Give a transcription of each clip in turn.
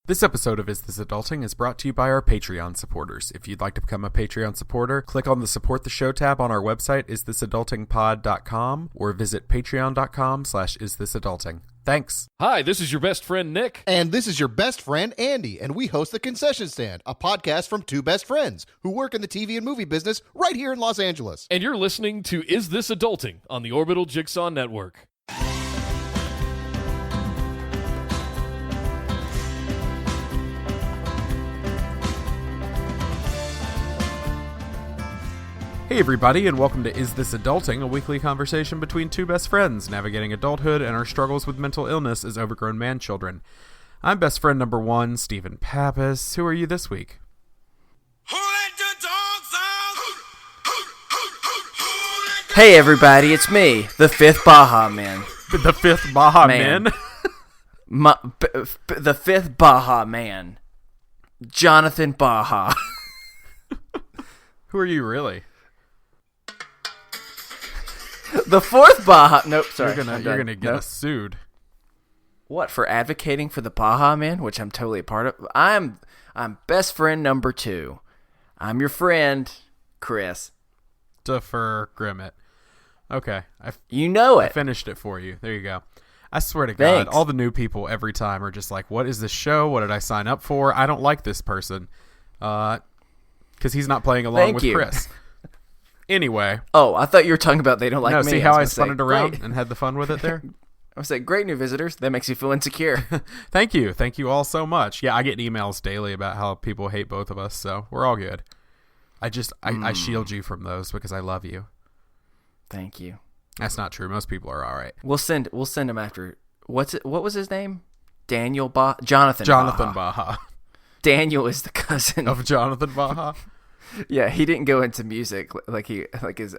This episode of Is This Adulting is brought to you by our Patreon supporters. If you'd like to become a Patreon supporter, click on the Support the Show tab on our website, isthisadultingpod.com, or visit patreon.com/isthisadulting. Thanks. Hi, this is your best friend, Nick. And this is your best friend, Andy, and we host The Concession Stand, a podcast from two best friends who work in the TV and movie business right here in Los Angeles. And you're listening to Is This Adulting on the Orbital Jigsaw Network. Hey everybody, and welcome to Is This Adulting, a weekly conversation between two best friends navigating adulthood and our struggles with mental illness as overgrown man-children. I'm best friend number one, Stephen Pappas. Who are you this week? Hey everybody, it's me, the fifth Baha Man. The fifth Baha Man? The fifth Baha Man. Jonathan Baha. Who are you really? The fourth Baha. Nope, sorry. You're gonna get us sued. What, for advocating for the Baha Man, which I'm totally a part of? I'm best friend number two. I'm your friend, Chris. Defer Grimmett. Okay. You know it. I finished it for you. There you go. I swear to God, Thanks. all the new people every time are just like, what is this show? What did I sign up for? I don't like this person. Because he's not playing along with Chris. Anyway. Oh, I thought you were talking about they don't like me. No, see how I spun it around great. and had the fun with it there? I was like, great new visitors. That makes you feel insecure. Thank you. Thank you all so much. Yeah, I get emails daily about how people hate both of us, so we're all good. I shield you from those because I love you. Thank you. That's not true. Most people are all right. We'll send him after. What was his name? Daniel Baha? Jonathan Baha. Daniel is the cousin of Jonathan Baha. Yeah, he didn't go into music like his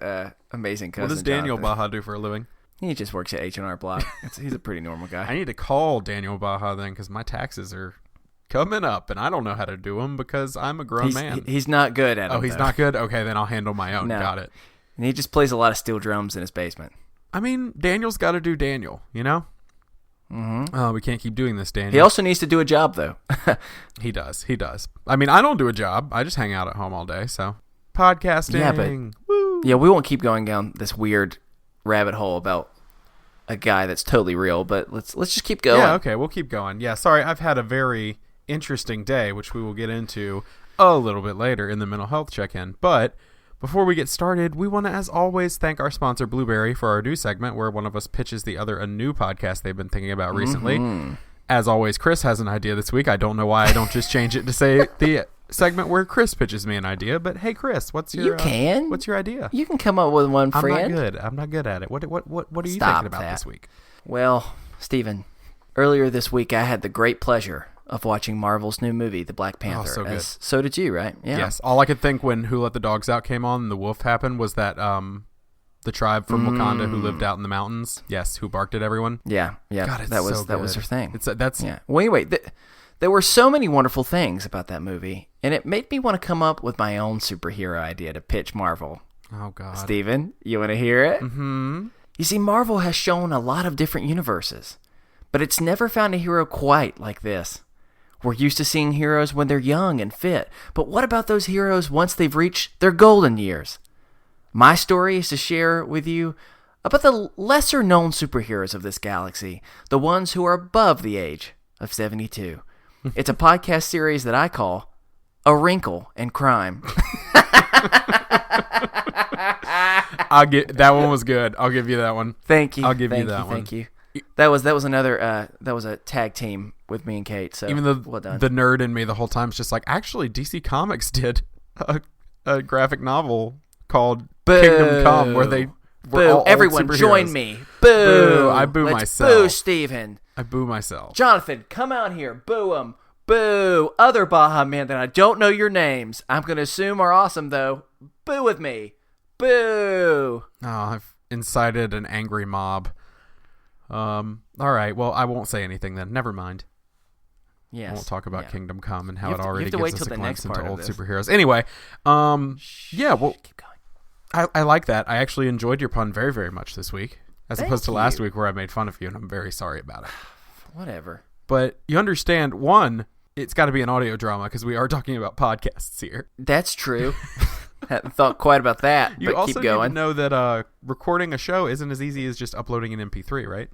amazing cousin. What does Daniel Jonathan. Baha do for a living? He just works at H&R Block. He's a pretty normal guy. I need to call Daniel Baha then because my taxes are coming up and I don't know how to do them because I'm a grown man. He's not good at it. Oh, he's not good? Okay, then I'll handle my own. No. Got it. And he just plays a lot of steel drums in his basement. I mean, Daniel's got to do Daniel, you know? Mm-hmm. Oh, we can't keep doing this, Daniel. He also needs to do a job, though. He does. I mean, I don't do a job. I just hang out at home all day, so. Podcasting. Yeah, but woo. Yeah, we won't keep going down this weird rabbit hole about a guy that's totally real, but let's just keep going. Yeah, okay, we'll keep going. Yeah, sorry, I've had a very interesting day, which we will get into a little bit later in the mental health check-in, but before we get started, we want to, as always, thank our sponsor, Blueberry, for our new segment where one of us pitches the other a new podcast they've been thinking about recently. Mm-hmm. As always, Chris has an idea this week. I don't know why I don't just change it to say the segment where Chris pitches me an idea, but hey, Chris, what's your idea? You can come up with one, friend. I'm not good at it. What are you Stop thinking about that. this week? Well, Stephen, earlier this week I had the great pleasure of watching Marvel's new movie, The Black Panther. So good. So did you, right? Yeah. Yes. All I could think when Who Let the Dogs Out came on and the wolf happened was that the tribe from Wakanda who lived out in the mountains. Yes, who barked at everyone. Yeah. God, that was so their thing. Yeah. Well, anyway, there were so many wonderful things about that movie, and it made me want to come up with my own superhero idea to pitch Marvel. Oh God. Steven, you want to hear it? Mm-hmm. You see, Marvel has shown a lot of different universes, but it's never found a hero quite like this. We're used to seeing heroes when they're young and fit, but what about those heroes once they've reached their golden years? My story is to share with you about the lesser-known superheroes of this galaxy, the ones who are above the age of 72. It's a podcast series that I call A Wrinkle in Crime. That one was good. I'll give you that one. Thank you. I'll give you that one. Thank you. That was another that was a tag team with me and Kate. So even though well done. The nerd in me the whole time is just like, actually, DC Comics did a graphic novel called Kingdom Come where they were all everyone old join superheroes. me. Boo! I boo Let's myself. Boo, Steven. I boo myself. Jonathan, come out here. Boo him. Boo. Other Baha men that I don't know your names. I'm gonna assume are awesome though. Boo with me. Boo. Oh, I've incited an angry mob. All right. Well, I won't say anything then. Never mind. Yes. I won't talk about Yeah. Kingdom Come and how You it have to- you already have to gives wait us till a the glimpse next into part of old this. superheroes. Anyway, yeah. Well, Keep going. I like that. I actually enjoyed your pun very, very much this week, as Thank opposed to last you. week where I made fun of you, and I'm very sorry about it. Whatever. But you understand, one, It's got to be an audio drama because we are talking about podcasts here. That's true. Hadn't thought quite about that, You but also keep need to going. know that recording a show isn't as easy as just uploading an MP3, right?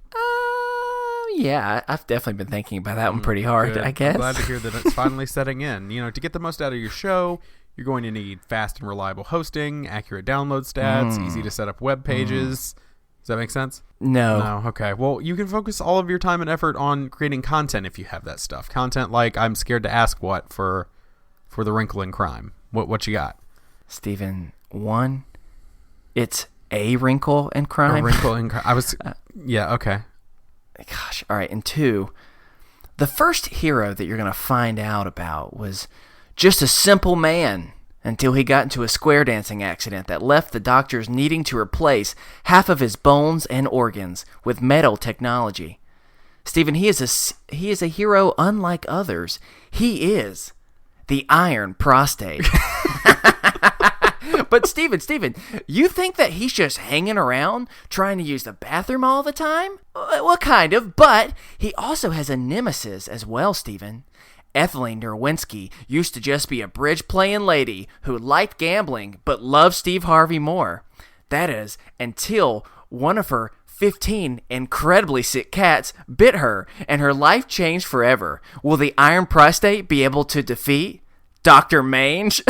Yeah, I've definitely been thinking about that one pretty hard, Good. I guess. I'm glad to hear that it's finally setting in. To get the most out of your show, you're going to need fast and reliable hosting, accurate download stats, easy to set up web pages. Does that make sense? No. No? Okay. Well, you can focus all of your time and effort on creating content if you have that stuff. Content like I'm scared to ask what for the Wrinkle in Crime. What you got? Stephen, one, it's a wrinkle in crime. A Wrinkle in Crime. Yeah, okay. Gosh, all right. And two, the first hero that you're going to find out about was just a simple man until he got into a square dancing accident that left the doctors needing to replace half of his bones and organs with metal technology. Stephen, he is a hero unlike others. He is the Iron Prostate. But Steven, you think that he's just hanging around trying to use the bathroom all the time? Well, kind of, but he also has a nemesis as well, Steven. Ethel Nurwinski used to just be a bridge-playing lady who liked gambling but loved Steve Harvey more. That is, until one of her 15 incredibly sick cats bit her, and her life changed forever. Will the Iron Prostate be able to defeat Dr. Mange?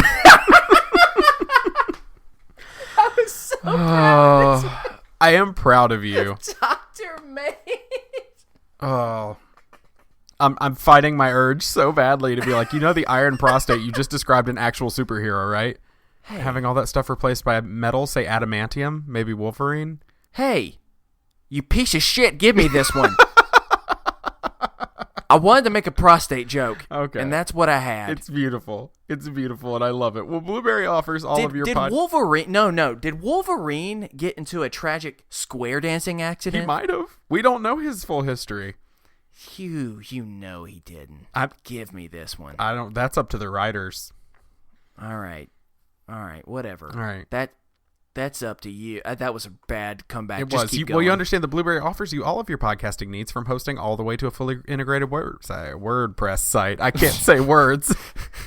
I was so proud of this. I am proud of you. Dr. Mange. Oh. I'm fighting my urge so badly to be like, the Iron Prostate, you just described an actual superhero, right? Hey. Having all that stuff replaced by metal, say adamantium, maybe Wolverine. Hey, you piece of shit, give me this one. I wanted to make a prostate joke. Okay. And that's what I had. It's beautiful. It's beautiful, and I love it. Well, Blueberry offers all of your Wolverine... No. Did Wolverine get into a tragic square dancing accident? He might have. We don't know his full history. You know he didn't. Give me this one. That's up to the writers. All right, whatever. All right. That's up to you. That was a bad comeback. It Just was. keep Well, you going. understand that Blueberry offers you all of your podcasting needs, from hosting all the way to a fully integrated WordPress site. I can't say words.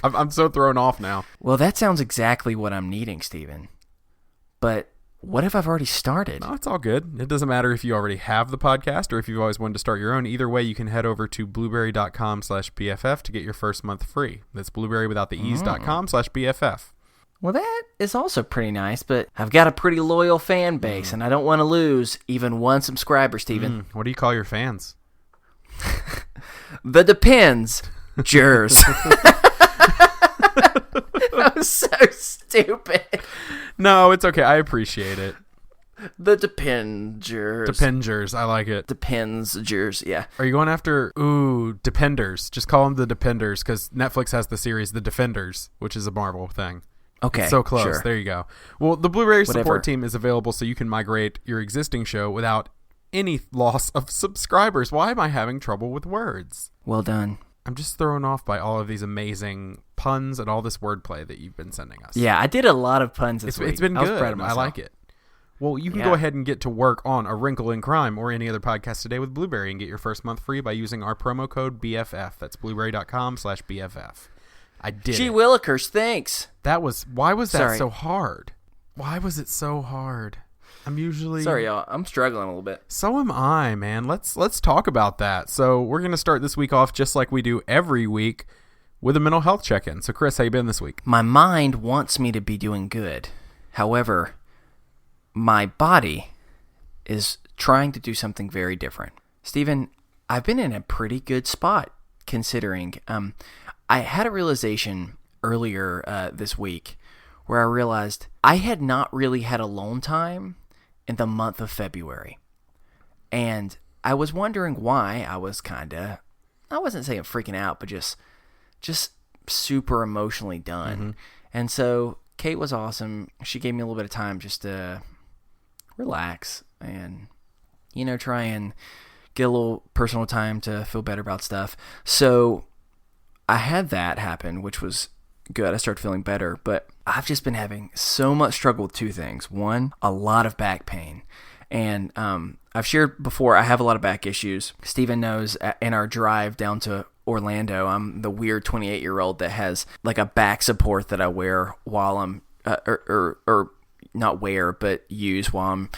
I'm so thrown off now. Well, that sounds exactly what I'm needing, Steven. But what if I've already started? No, it's all good. It doesn't matter if you already have the podcast or if you've always wanted to start your own. Either way, you can head over to blueberry.com/BFF to get your first month free. That's blueberry without the e's.com/BFF. Well, that is also pretty nice, but I've got a pretty loyal fan base, and I don't want to lose even one subscriber, Steven. What do you call your fans? The Depends Jers. That was so stupid. No, it's okay. I appreciate it. The Dependers. Dependers. I like it. Depends-gers, yeah. Are you going after... Dependers. Just call them the Dependers, because Netflix has the series The Defenders, which is a Marvel thing. Okay, it's so close. Sure. There you go. Well, the Blueberry Whatever. support team is available so you can migrate your existing show without any loss of subscribers. Why am I having trouble with words? Well done. I'm just thrown off by all of these amazing puns and all this wordplay that you've been sending us. Yeah, I did a lot of puns this week. It's been I was good. proud of I myself. like it. Well, you can go ahead and get to work on A Wrinkle in Crime or any other podcast today with Blueberry and get your first month free by using our promo code BFF. That's blueberry.com/BFF. I did Gee it. Willikers, thanks. Why was that Sorry. so hard? Why was it so hard? I'm usually... Sorry, y'all. I'm struggling a little bit. So am I, man. Let's talk about that. So we're going to start this week off just like we do every week with a mental health check-in. So Chris, how you been this week? My mind wants me to be doing good. However, my body is trying to do something very different. Steven, I've been in a pretty good spot considering. I had a realization earlier this week where I realized I had not really had alone time in the month of February. And I was wondering why. I wasn't saying freaking out, but just super emotionally done. Mm-hmm. And so Kate was awesome. She gave me a little bit of time just to relax and, try and get a little personal time to feel better about stuff. So I had that happen, which was good. I started feeling better, but I've just been having so much struggle with two things. One, a lot of back pain. And I've shared before, I have a lot of back issues. Steven knows in our drive down to Orlando. I'm the weird 28-year-old that has like a back support that I wear while I'm or not wear, but use while I'm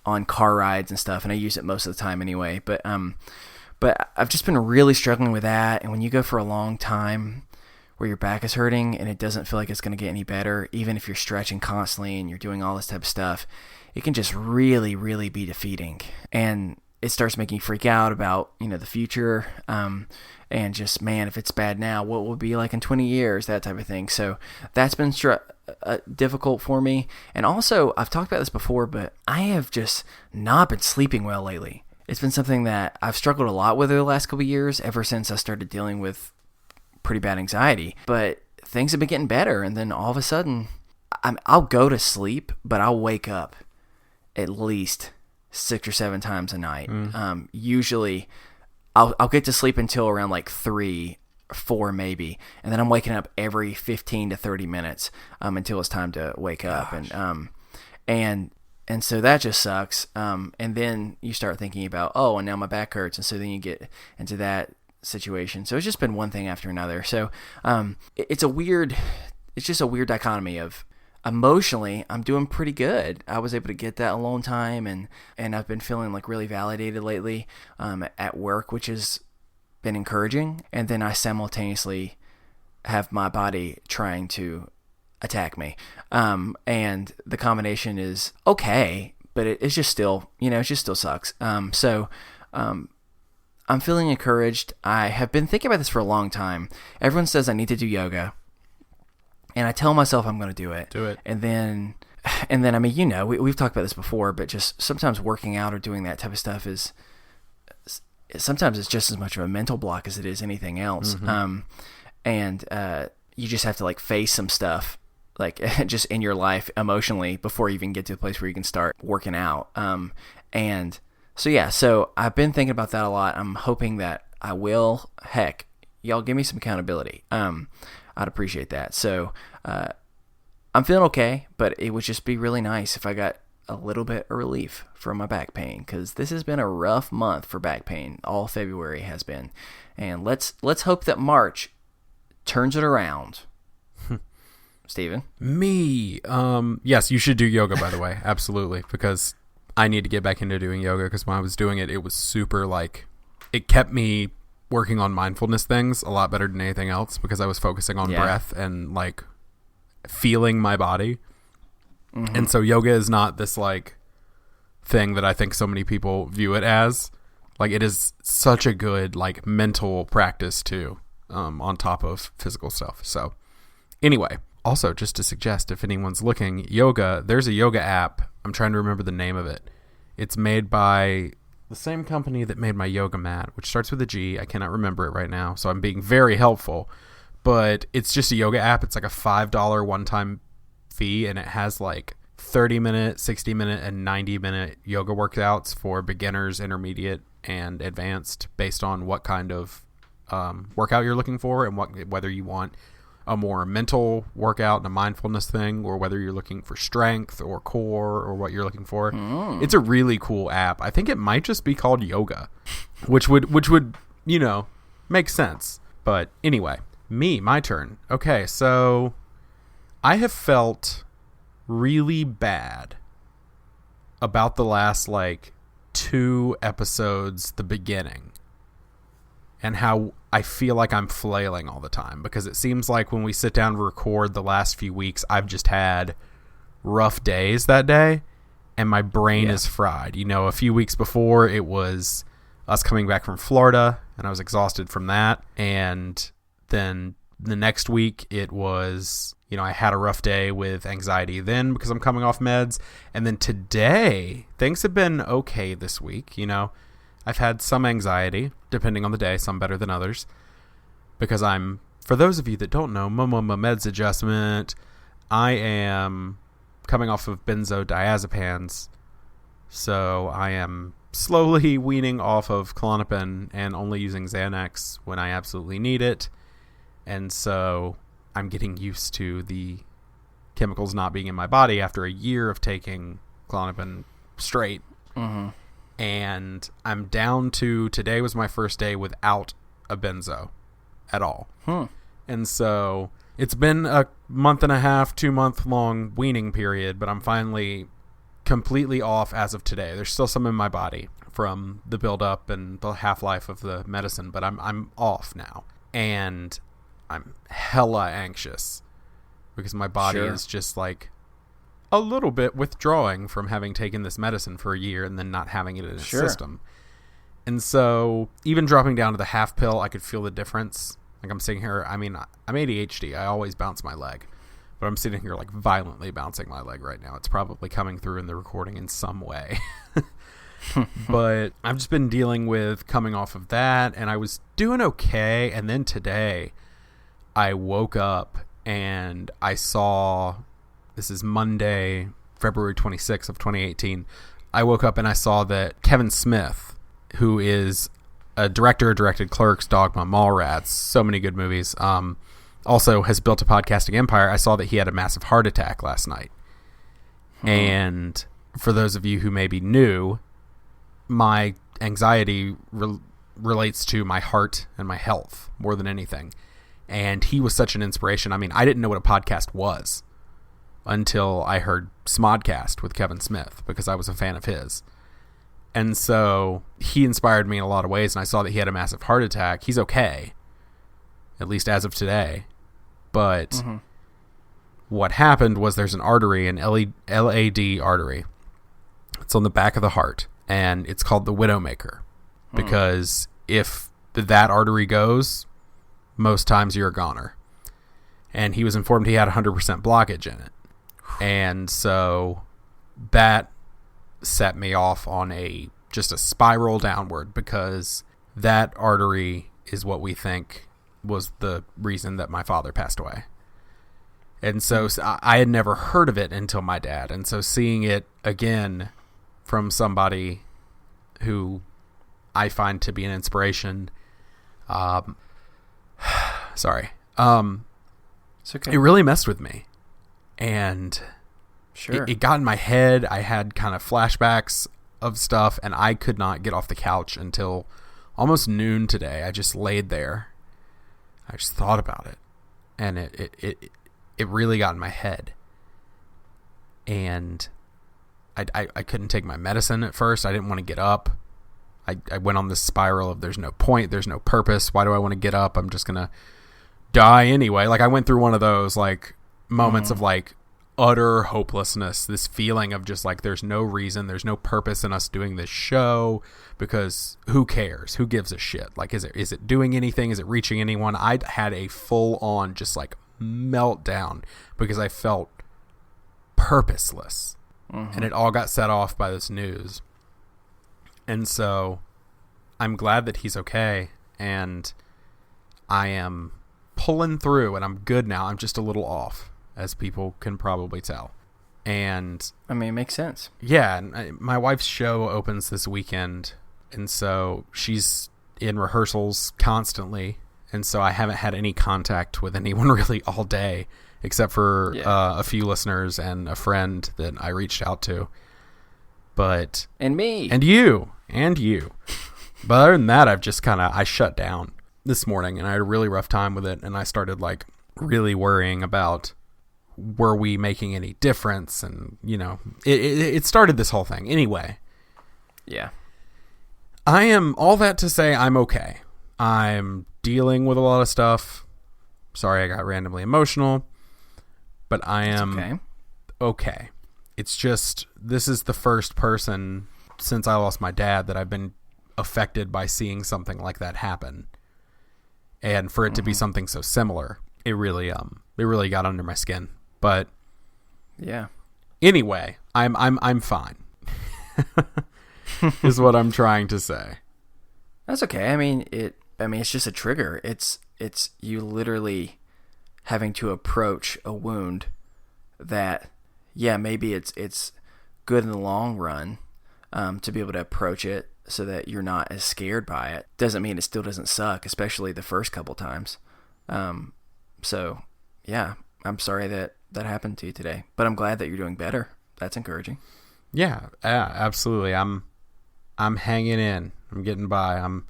on car rides and stuff, and I use it most of the time anyway. But I've just been really struggling with that. And when you go for a long time where your back is hurting and it doesn't feel like it's going to get any better, even if you're stretching constantly and you're doing all this type of stuff, it can just really, really be defeating. And it starts making you freak out about, the future. And just, man, if it's bad now, what will it be like in 20 years, that type of thing. So that's been difficult for me. And also, I've talked about this before, but I have just not been sleeping well lately. It's been something that I've struggled a lot with over the last couple of years, ever since I started dealing with pretty bad anxiety. But things have been getting better, and then all of a sudden, I'll go to sleep, but I'll wake up at least 6 or 7 times a night. Usually, I'll get to sleep until around like 3, 4 maybe, and then I'm waking up every 15 to 30 minutes until it's time to wake up, and so that just sucks. And then you start thinking about, and now my back hurts, and so then you get into that situation. So it's just been one thing after another. So it's just a weird dichotomy of, emotionally, I'm doing pretty good. I was able to get that alone time, and I've been feeling like really validated lately at work, which has been encouraging. And then I simultaneously have my body trying to attack me. And the combination is okay, but it's just still, it just still sucks. So I'm feeling encouraged. I have been thinking about this for a long time. Everyone says I need to do yoga, and I tell myself I'm going to do it. Do it. And then I mean, we've talked about this before, but just sometimes working out or doing that type of stuff sometimes it's just as much of a mental block as it is anything else. And you just have to like face some stuff, like just in your life emotionally, before you even get to the place where you can start working out. And so I've been thinking about that a lot. I'm hoping that I will. Heck, y'all give me some accountability. I'd appreciate that. So I'm feeling okay, but it would just be really nice if I got a little bit of relief from my back pain, because this has been a rough month for back pain. All February has been. And let's hope that March turns it around. Steven? Me. Yes, you should do yoga, by the way. Absolutely. Because I need to get back into doing yoga, because when I was doing it, it was super it kept me working on mindfulness things a lot better than anything else, because I was focusing on breath and feeling my body. And so yoga is not this thing that I think so many people view it as. It is such a good mental practice too, on top of physical stuff. So anyway, also just to suggest, if anyone's looking, there's a yoga app. I'm trying to remember the name of it. It's made by the same company that made my yoga mat, which starts with a G. I cannot remember it right now, so I'm being very helpful. But it's just a yoga app. It's like a $5 one-time fee, and it has 30-minute, 60-minute, and 90-minute yoga workouts for beginners, intermediate, and advanced, based on what kind of workout you're looking for, and whether you want a more mental workout and a mindfulness thing, or whether you're looking for strength or core, or what you're looking for. It's a really cool app. I think it might just be called yoga, which would make sense. But anyway, my turn. Okay, so I have felt really bad about the last 2 episodes, the beginning, and how I feel like I'm flailing all the time, because it seems like when we sit down to record the last few weeks, I've just had rough days that day, and my brain is fried. A few weeks before, it was us coming back from Florida, and I was exhausted from that. And then the next week, it was, I had a rough day with anxiety then, because I'm coming off meds. And then today, things have been okay this week. I've had some anxiety, depending on the day, some better than others, because for those of you that don't know, my meds adjustment, I am coming off of benzodiazepines, so I am slowly weaning off of Klonopin and only using Xanax when I absolutely need it, and so I'm getting used to the chemicals not being in my body after a year of taking Klonopin straight. And I'm down to, today was my first day without a benzo. at all. And so it's been a month and a half, 2 month long weaning period, but I'm finally completely off as of today. There's still some in my body from the buildup and the half-life of the medicine, but I'm off now. And I'm hella anxious because my body is just like a little bit withdrawing from having taken this medicine for a year and then not having it in its system. And so even dropping down to the half pill, I could feel the difference. Like I'm sitting here, I mean, I'm ADHD. I always bounce my leg. But I'm sitting here like violently bouncing my leg right now. It's probably coming through in the recording in some way. But I've just been dealing with coming off of that, and I was doing okay. And then today I woke up and I saw, this is Monday, February 26th of 2018. I woke up and I saw that Kevin Smith, who is a directed Clerks, Dogma, Mallrats, so many good movies, also has built a podcasting empire. I saw that he had a massive heart attack last night. And for those of you who may be new, my anxiety relates to my heart and my health more than anything. And he was such an inspiration. I mean, I didn't know what a podcast was until I heard Smodcast with Kevin Smith because I was a fan of his. And so he inspired me in a lot of ways, and I saw that he had a massive heart attack. He's okay, at least as of today. But what happened was there's an artery, an LAD artery. It's on the back of the heart, and it's called the Widowmaker. Because if that artery goes, most times you're a goner. And he was informed he had 100% blockage in it. And so that set me off on just a spiral downward, because that artery is what we think was the reason that my father passed away. And so I had never heard of it until my dad. And so seeing it again from somebody who I find to be an inspiration, sorry. It's okay. It really messed with me. And Sure. It got in my head. I had kind of flashbacks of stuff, and I could not get off the couch until almost noon today. I just laid there. I just thought about it, and it really got in my head. And I couldn't take my medicine at first. I didn't want to get up. I went on this spiral of there's no point, there's no purpose. Why do I want to get up? I'm just gonna die anyway. Like I went through one of those like moments of like utter hopelessness, this feeling of just like there's no reason, there's no purpose in us doing this show, because who cares, who gives a shit, like is it doing anything, is it reaching anyone? I had a full on just like meltdown because I felt purposeless, and it all got set off by this news. And so I'm glad that he's okay, and I am pulling through, and I'm good now. I'm just a little off, as people can probably tell. And I mean, it makes sense. Yeah, and my wife's show opens this weekend, and so she's in rehearsals constantly, and so I haven't had any contact with anyone really all day, except for a few listeners and a friend that I reached out to. But and me and you but other than that, I've just I shut down this morning, and I had a really rough time with it, and I started like really worrying about, were we making any difference? And it started this whole thing anyway. Yeah, I am all that to say I'm okay. I'm dealing with a lot of stuff. Sorry I got randomly emotional, but I am okay. It's just, this is the first person since I lost my dad that I've been affected by seeing something like that happen. And for it to be something so similar, it really got under my skin. But yeah. Anyway, I'm fine. Is what I'm trying to say. That's okay. I mean, it's just a trigger. It's you literally having to approach a wound that, yeah, maybe it's good in the long run, to be able to approach it so that you're not as scared by it. Doesn't mean it still doesn't suck, especially the first couple times. So yeah, I'm sorry that happened to you today, but I'm glad that you're doing better. That's encouraging. Yeah, absolutely. I'm hanging in. I'm getting by. I'm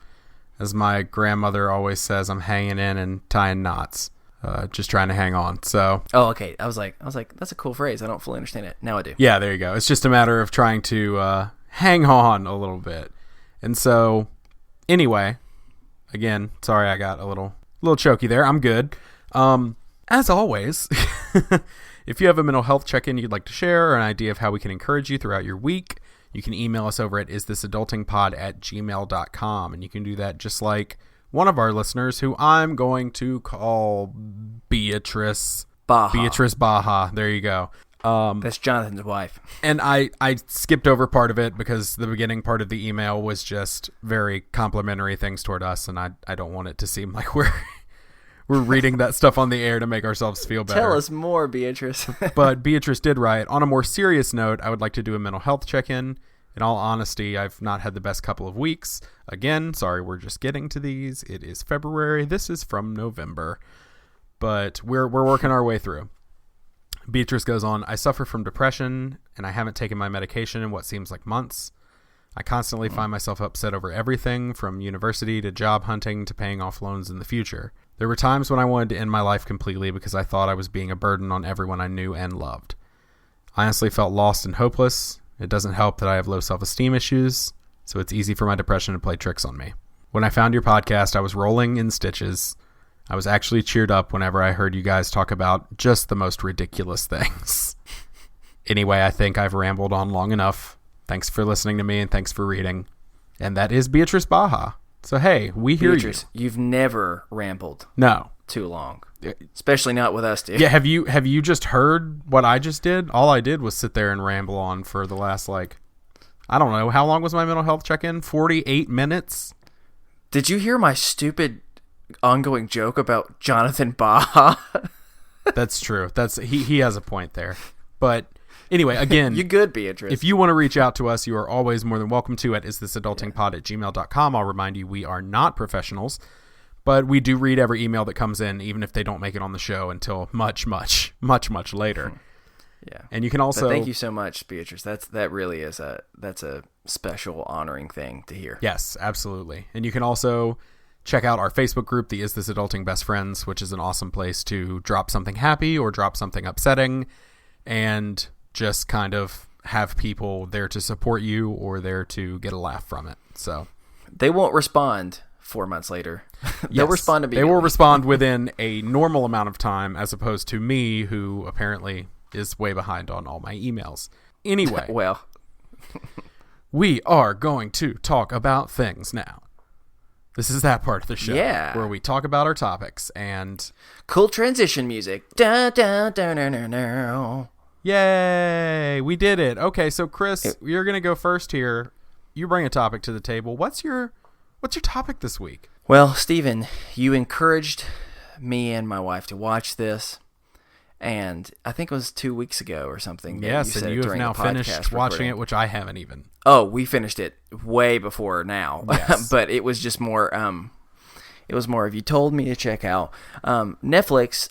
As my grandmother always says, I'm hanging in and tying knots, just trying to hang on. So. Oh, okay. I was like, that's a cool phrase. I don't fully understand it. Now I do. Yeah, there you go. It's just a matter of trying to hang on a little bit. And so, anyway, again, sorry I got a little choky there. I'm good. As always, if you have a mental health check-in you'd like to share or an idea of how we can encourage you throughout your week, you can email us over at isthisadultingpod@gmail.com. And you can do that just like one of our listeners, who I'm going to call Beatrice Baha. Beatrice Baha. There you go. That's Jonathan's wife. And I skipped over part of it because the beginning part of the email was just very complimentary things toward us, and I don't want it to seem like we're reading that stuff on the air to make ourselves feel better. Tell us more, Beatrice. But Beatrice did write, on a more serious note, I would like to do a mental health check-in. In all honesty, I've not had the best couple of weeks. Again, sorry, we're just getting to these. It is February. This is from November. But we're working our way through. Beatrice goes on, I suffer from depression, and I haven't taken my medication in what seems like months. I constantly find myself upset over everything, from university to job hunting to paying off loans in the future. There were times when I wanted to end my life completely because I thought I was being a burden on everyone I knew and loved. I honestly felt lost and hopeless. It doesn't help that I have low self-esteem issues, so it's easy for my depression to play tricks on me. When I found your podcast, I was rolling in stitches. I was actually cheered up whenever I heard you guys talk about just the most ridiculous things. Anyway, I think I've rambled on long enough. Thanks for listening to me, and thanks for reading. And that is Beatrice Baha. So, hey, we hear Beatrice, you've never rambled No. too long. Especially not with us, dude. Yeah, have you just heard what I just did? All I did was sit there and ramble on for the last, I don't know, how long was my mental health check-in? 48 minutes? Did you hear my stupid ongoing joke about Jonathan Baha? That's true. He has a point there. But anyway, again, You good, Beatrice? if you want to reach out to us, you are always more than welcome to at isthisadultingpod@gmail.com. I'll remind you, we are not professionals, but we do read every email that comes in, even if they don't make it on the show until much, much, much, much later. Yeah. And you can also... But thank you so much, Beatrice. That really is that's a special honoring thing to hear. Yes, absolutely. And you can also check out our Facebook group, the Is This Adulting Best Friends, which is an awesome place to drop something happy or drop something upsetting and just kind of have people there to support you or there to get a laugh from it. So They won't respond 4 months later. They'll yes, respond they will immediately. respond within a normal amount of time, as opposed to me, who apparently is way behind on all my emails. Anyway, Well, we are going to talk about things now. This is that part of the show where we talk about our topics, and cool transition music. Da, da, da, da, da, da. yay, we did it. Okay, so Chris, you're going to go first here. You bring a topic to the table. What's your topic this week? Well, Stephen, you encouraged me and my wife to watch this, and I think it was 2 weeks ago or something. that Yes, said and it you have during now the podcast finished watching recording. it, which I haven't even. Oh, we finished it way before now. Yes. But it was just more it was more of, you told me to check out. Netflix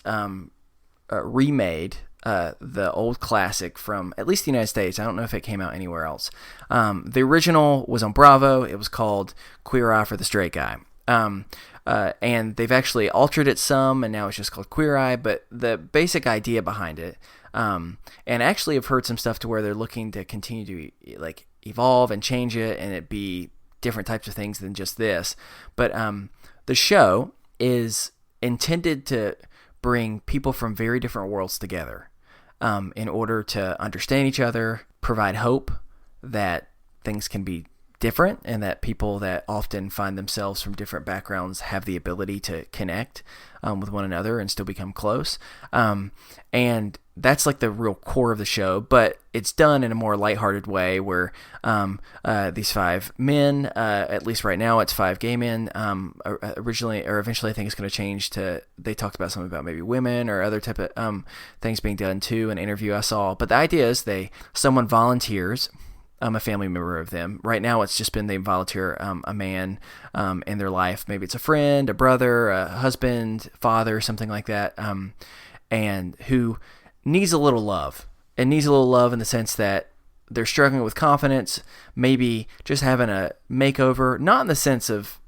remade the old classic from at least the United States. I don't know if it came out anywhere else. The original was on Bravo. It was called Queer Eye for the Straight Guy. And they've actually altered it some, and now it's just called Queer Eye. But the basic idea behind it, and actually I've heard some stuff to where they're looking to continue to evolve and change it, and it be different types of things than just this. But the show is intended to bring people from very different worlds together in order to understand each other, provide hope that things can be different, and that people that often find themselves from different backgrounds have the ability to connect with one another and still become close. And that's the real core of the show, but it's done in a more lighthearted way where these 5 men, at least right now it's 5 gay men, originally or eventually I think it's going to change to, they talked about something about maybe women or other type of things being done too, an interview I saw. But the idea is someone volunteers, a family member of them. Right now it's just been they volunteer a man in their life. Maybe it's a friend, a brother, a husband, father, something like that, and who needs a little love. And needs a little love in the sense that they're struggling with confidence, maybe just having a makeover, not in the sense of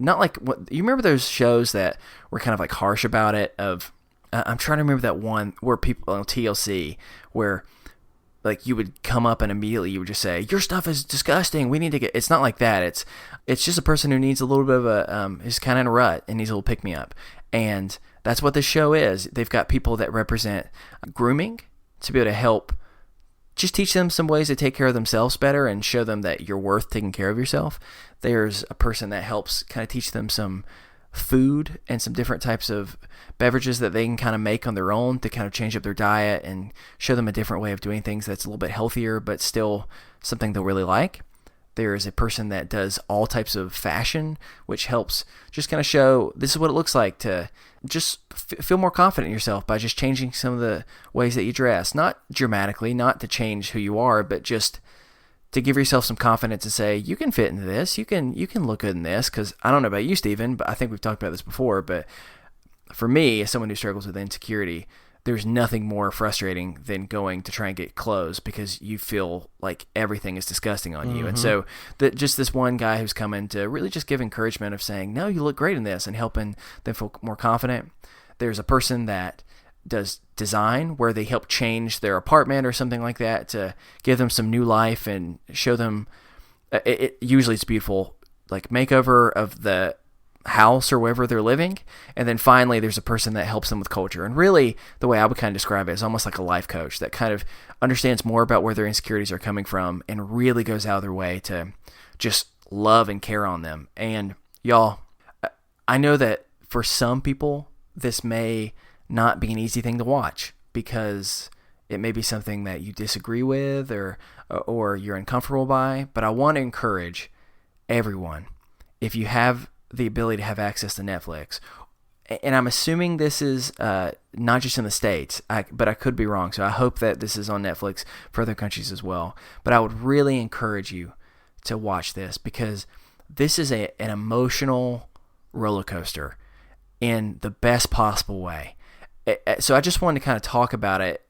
not like what you remember those shows that were kind of like harsh about it. I'm trying to remember that one where people on TLC where like you would come up and immediately you would just say your stuff is disgusting. We need to get. It's not like that. It's just a person who needs a little bit of a is kind of in a rut and needs a little pick me up, and that's what this show is. They've got people that represent grooming to be able to help. Just teach them some ways to take care of themselves better and show them that you're worth taking care of yourself. There's a person that helps kind of teach them some food and some different types of beverages that they can kind of make on their own to kind of change up their diet and show them a different way of doing things that's a little bit healthier but still something they'll really like. There's a person that does all types of fashion, which helps just kind of show this is what it looks like to just feel more confident in yourself by just changing some of the ways that you dress. Not dramatically, not to change who you are, but just to give yourself some confidence to say, you can fit into this, you can look good in this. Because I don't know about you, Stephen, but I think we've talked about this before, but for me, as someone who struggles with insecurity, there's nothing more frustrating than going to try and get clothes because you feel like everything is disgusting on you. And so just this one guy who's coming to really just give encouragement of saying, no, you look great in this, and helping them feel more confident. There's a person that does design where they help change their apartment or something like that to give them some new life and show them usually it's beautiful, like makeover of the house or wherever they're living. And then finally there's a person that helps them with culture, and really the way I would kind of describe it is almost like a life coach that kind of understands more about where their insecurities are coming from and really goes out of their way to just love and care on them. And y'all, I know that for some people this may not be an easy thing to watch because it may be something that you disagree with or you're uncomfortable by, but I want to encourage everyone, if you have the ability to have access to Netflix, and I'm assuming this is not just in the States, but I could be wrong, so I hope that this is on Netflix for other countries as well. But I would really encourage you to watch this because this is an emotional roller coaster in the best possible way. So I just wanted to kind of talk about it.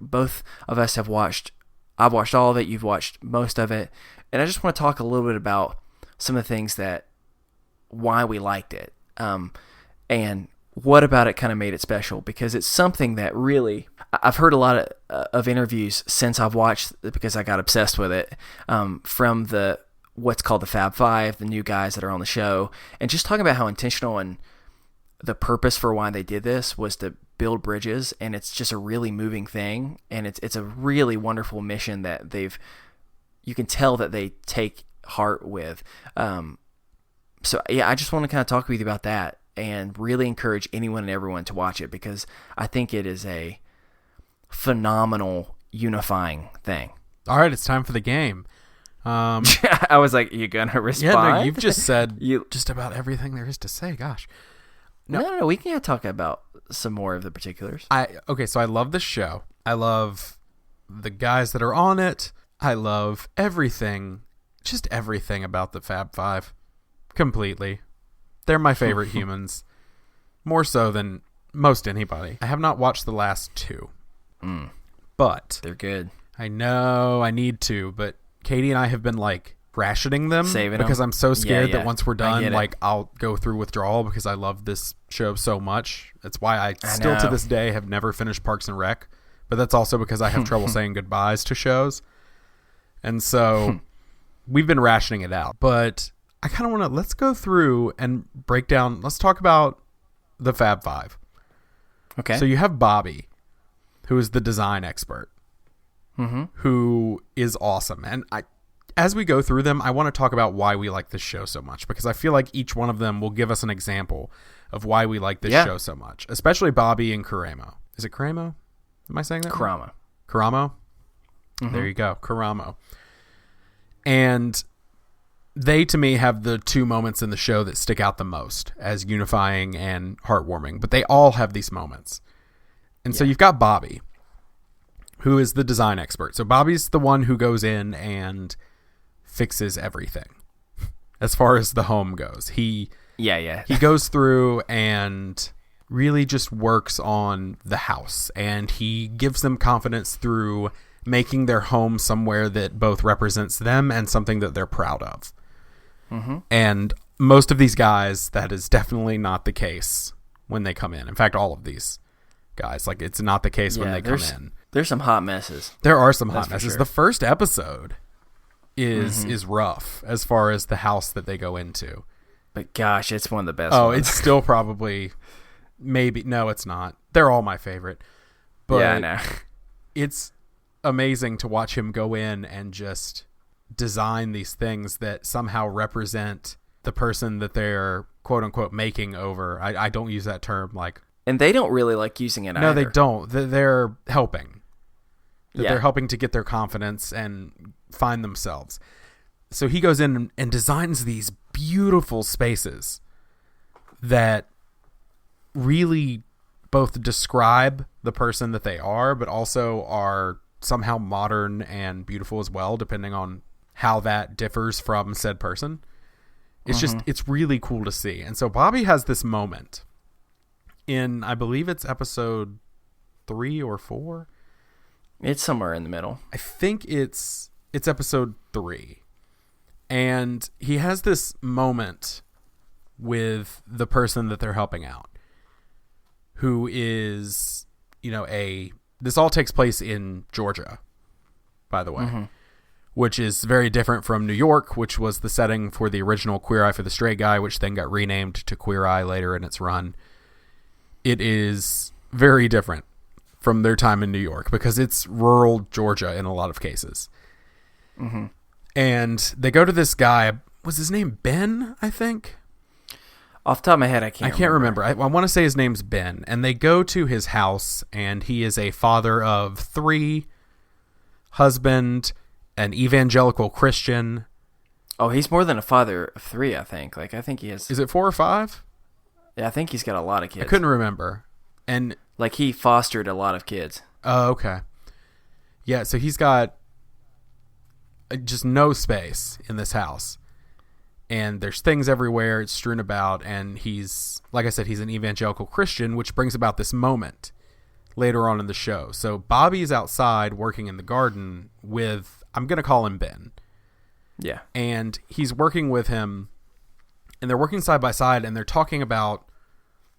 Both of us have watched, I've watched all of it, you've watched most of it, and I just want to talk a little bit about some of the things why we liked it, and what about it kind of made it special, because it's something that really, I've heard a lot of interviews since I've watched it because I got obsessed with it, from what's called the Fab Five, the new guys that are on the show, and just talking about how intentional and the purpose for why they did this was to build bridges, and it's just a really moving thing, and it's a really wonderful mission that you can tell that they take heart with. So yeah, I just want to kind of talk with you about that and really encourage anyone and everyone to watch it because I think it is a phenomenal unifying thing. All right, it's time for the game. I was like, you gonna respond? Yeah, no, you've just said just about everything there is to say. Gosh. No, we can talk about some more of the particulars. So I love this show. I love the guys that are on it. I love everything, just everything about the Fab Five. Completely. They're my favorite humans. More so than most anybody. I have not watched the last two. But they're good. I know I need to, but Katie and I have been like rationing them because I'm so scared that once we're done, like I'll go through withdrawal because I love this show so much. That's why I still to this day have never finished Parks and Rec, but that's also because I have trouble saying goodbyes to shows. And so we've been rationing it out, but I kind of want to, let's go through and break down. Let's talk about the Fab Five. Okay. So you have Bobby, who is the design expert, who is awesome. And as we go through them, I want to talk about why we like this show so much, because I feel like each one of them will give us an example of why we like this show so much, especially Bobby and Karamo. Is it Karamo? Am I saying that? Karamo. Karamo? There you go. Karamo. And they, to me, have the two moments in the show that stick out the most as unifying and heartwarming, but they all have these moments. And so you've got Bobby, who is the design expert. So Bobby's the one who goes in and fixes everything as far as the home goes. He goes through and really just works on the house, and he gives them confidence through making their home somewhere that both represents them and something that they're proud of. And most of these guys, that is definitely not the case when they come in. In fact, all of these guys, like, it's not the case when they come in. There's some hot messes. There are some hot messes. Sure. The first episode is rough as far as the house that they go into. But gosh, it's one of the best Oh, ones. it's still probably, maybe, no, it's not. They're all my favorite. But yeah, I know. It's amazing to watch him go in and just design these things that somehow represent the person that they're quote unquote making over. I don't use that term like. And they don't really like using it either. No, they don't. They're helping. Yeah. They're helping to get their confidence and find themselves. So he goes in and designs these beautiful spaces that really both describe the person that they are, but also are somehow modern and beautiful as well, depending on how that differs from said person. It's just, it's really cool to see. And so Bobby has this moment in, I believe it's episode 3 or 4. It's somewhere in the middle. I think it's episode 3. And he has this moment with the person that they're helping out, who is, this all takes place in Georgia, by the way, which is very different from New York, which was the setting for the original Queer Eye for the Straight Guy, which then got renamed to Queer Eye later in its run. It is very different from their time in New York because it's rural Georgia in a lot of cases. And they go to this guy. Was his name Ben, I think? Off the top of my head, I can't remember. I want to say his name's Ben. And they go to his house, and he is a father of 3, husband, an evangelical Christian. Oh, he's more than a father of 3, I think. Like, I think he has... Is it 4 or 5? Yeah, I think he's got a lot of kids. I couldn't remember. And like, he fostered a lot of kids. Oh, okay. Yeah, so he's got just no space in this house. And there's things everywhere. It's strewn about. And he's, like I said, he's an evangelical Christian, which brings about this moment later on in the show. So Bobby's outside working in the garden with, I'm going to call him Ben. Yeah. And he's working with him, and they're working side by side, and they're talking about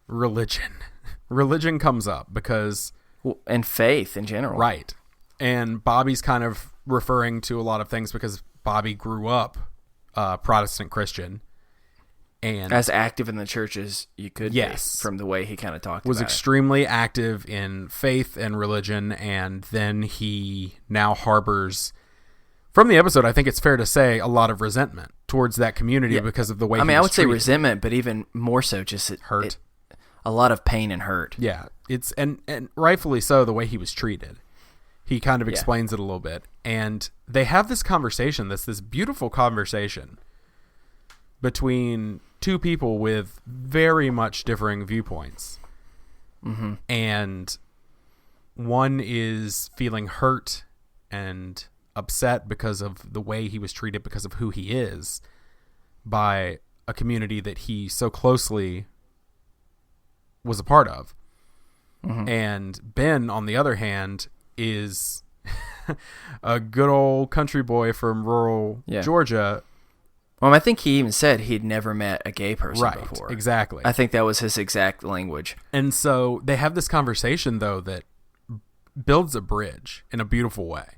religion. Religion comes up because... and faith in general. Right. And Bobby's kind of referring to a lot of things because Bobby grew up Protestant Christian. And as active in the church as you could be, from the way he kind of talked was about extremely active in faith and religion, and then he now harbors, from the episode, I think it's fair to say, a lot of resentment towards that community because of the way I would say resentment, but even more so just hurt. A lot of pain and hurt. Yeah, it's and rightfully so, the way he was treated. He kind of explains it a little bit. And they have this conversation, this beautiful conversation between two people with very much differing viewpoints. And one is feeling hurt and upset because of the way he was treated, because of who he is, by a community that he so closely was a part of. And Ben, on the other hand, is a good old country boy from rural Georgia. Well, I think he even said he'd never met a gay person before. Right, exactly. I think that was his exact language. And so they have this conversation, though, that builds a bridge in a beautiful way,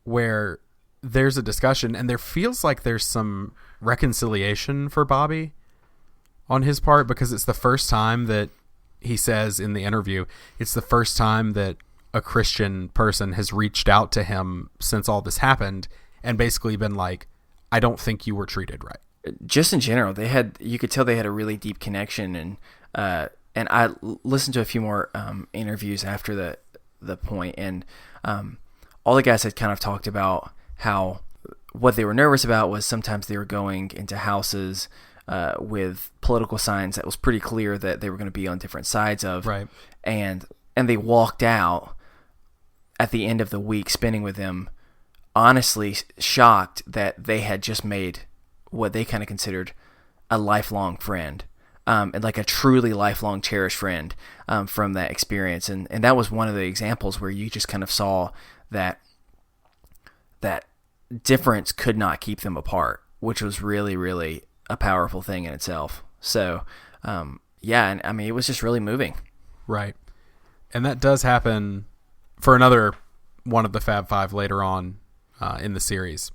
where there's a discussion, and there feels like there's some reconciliation for Bobby on his part, because it's the first time that he says in the interview, it's the first time that a Christian person has reached out to him since all this happened and basically been like, I don't think you were treated right. Just in general, you could tell they had a really deep connection, and I listened to a few more interviews after the point, and all the guys had kind of talked about how what they were nervous about was sometimes they were going into houses with political signs that was pretty clear that they were going to be on different sides of, right? And they walked out at the end of the week spending with them, honestly shocked that they had just made what they kind of considered a lifelong friend, and like a truly lifelong cherished friend from that experience. And that was one of the examples where you just kind of saw that difference could not keep them apart, which was really, really a powerful thing in itself. So, yeah, and I mean, it was just really moving. Right. And that does happen for another one of the Fab Five later on in the series,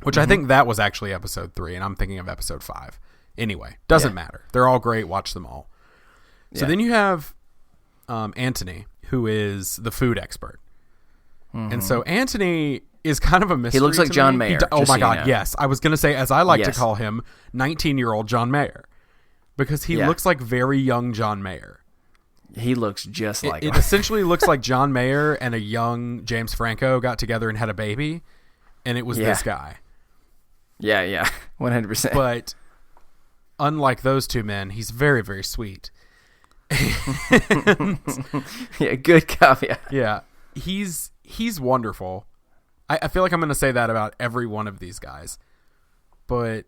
which I think that was actually episode 3, and I'm thinking of episode 5. Anyway, doesn't matter. They're all great. Watch them all. So then you have Anthony, who is the food expert. And so Anthony is kind of a mystery. He looks like to John me. Mayer. Oh my God, know. yes. I was going to say, as I like to Yes. call him, 19-year-old John Mayer, because he looks like very young John Mayer. He looks just like It him. essentially looks like John Mayer and a young James Franco got together and had a baby, and it was this guy. Yeah, 100%. But unlike those two men, he's very, very sweet. Yeah, good caveat. Yeah, he's wonderful. I feel like I'm going to say that about every one of these guys. But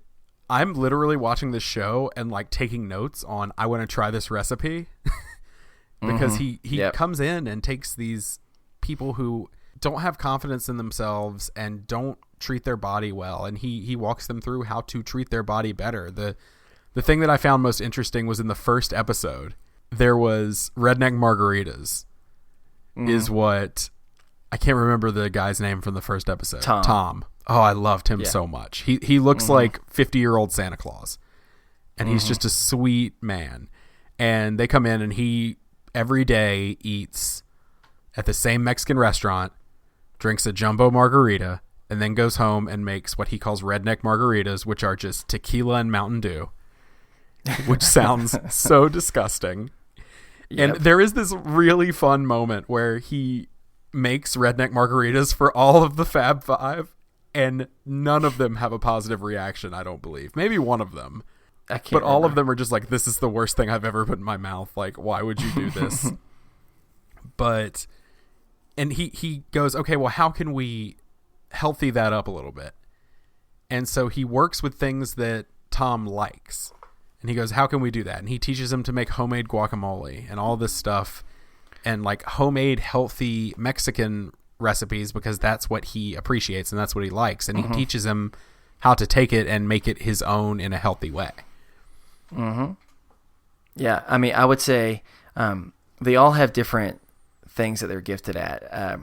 I'm literally watching this show and like taking notes on, I want to try this recipe. Because he comes in and takes these people who don't have confidence in themselves and don't treat their body well, and he walks them through how to treat their body better. The thing that I found most interesting was in the first episode, there was redneck margaritas, is what, I can't remember the guy's name from the first episode. Tom. Oh, I loved him so much. He looks like 50-year-old Santa Claus, and he's just a sweet man. And they come in, and he every day eats at the same Mexican restaurant, drinks a jumbo margarita, and then goes home and makes what he calls redneck margaritas, which are just tequila and Mountain Dew, which sounds so disgusting. Yep. And there is this really fun moment where he makes redneck margaritas for all of the Fab Five, and none of them have a positive reaction, I don't believe. Maybe one of them. But all of them are just like, this is the worst thing I've ever put in my mouth. Like, why would you do this? And he goes, okay, well, how can we healthy that up a little bit? And so he works with things that Tom likes. And he goes, how can we do that? And he teaches him to make homemade guacamole and all this stuff, and like homemade healthy Mexican recipes, because that's what he appreciates and that's what he likes. And he teaches him how to take it and make it his own in a healthy way. Yeah, I mean, I would say they all have different things that they're gifted at.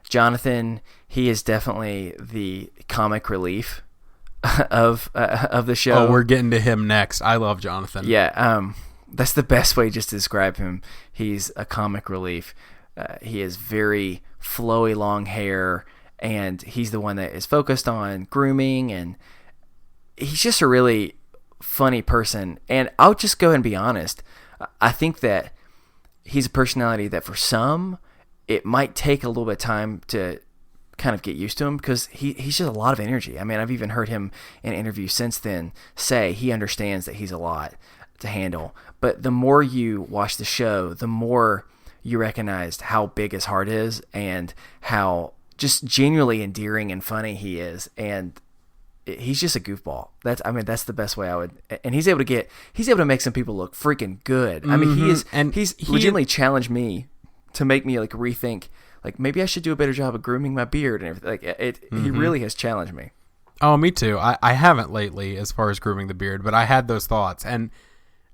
Jonathan, he is definitely the comic relief of the show. Oh, we're getting to him next. I love Jonathan. Yeah, that's the best way just to describe him. He's a comic relief. He has very flowy long hair, and he's the one that is focused on grooming, and he's just a really funny person. And I'll just go ahead and be honest. I think that he's a personality that for some, it might take a little bit of time to kind of get used to him, because he's just a lot of energy. I mean, I've even heard him in interviews since then say he understands that he's a lot to handle. But the more you watch the show, the more you recognize how big his heart is and how just genuinely endearing and funny he is. And he's just a goofball. That's the best way I would. And he's able to make some people look freaking good. I mean, he's legitimately challenged me to make me like rethink, like maybe I should do a better job of grooming my beard and everything. Like he really has challenged me. Oh, me too. I haven't lately as far as grooming the beard, but I had those thoughts, and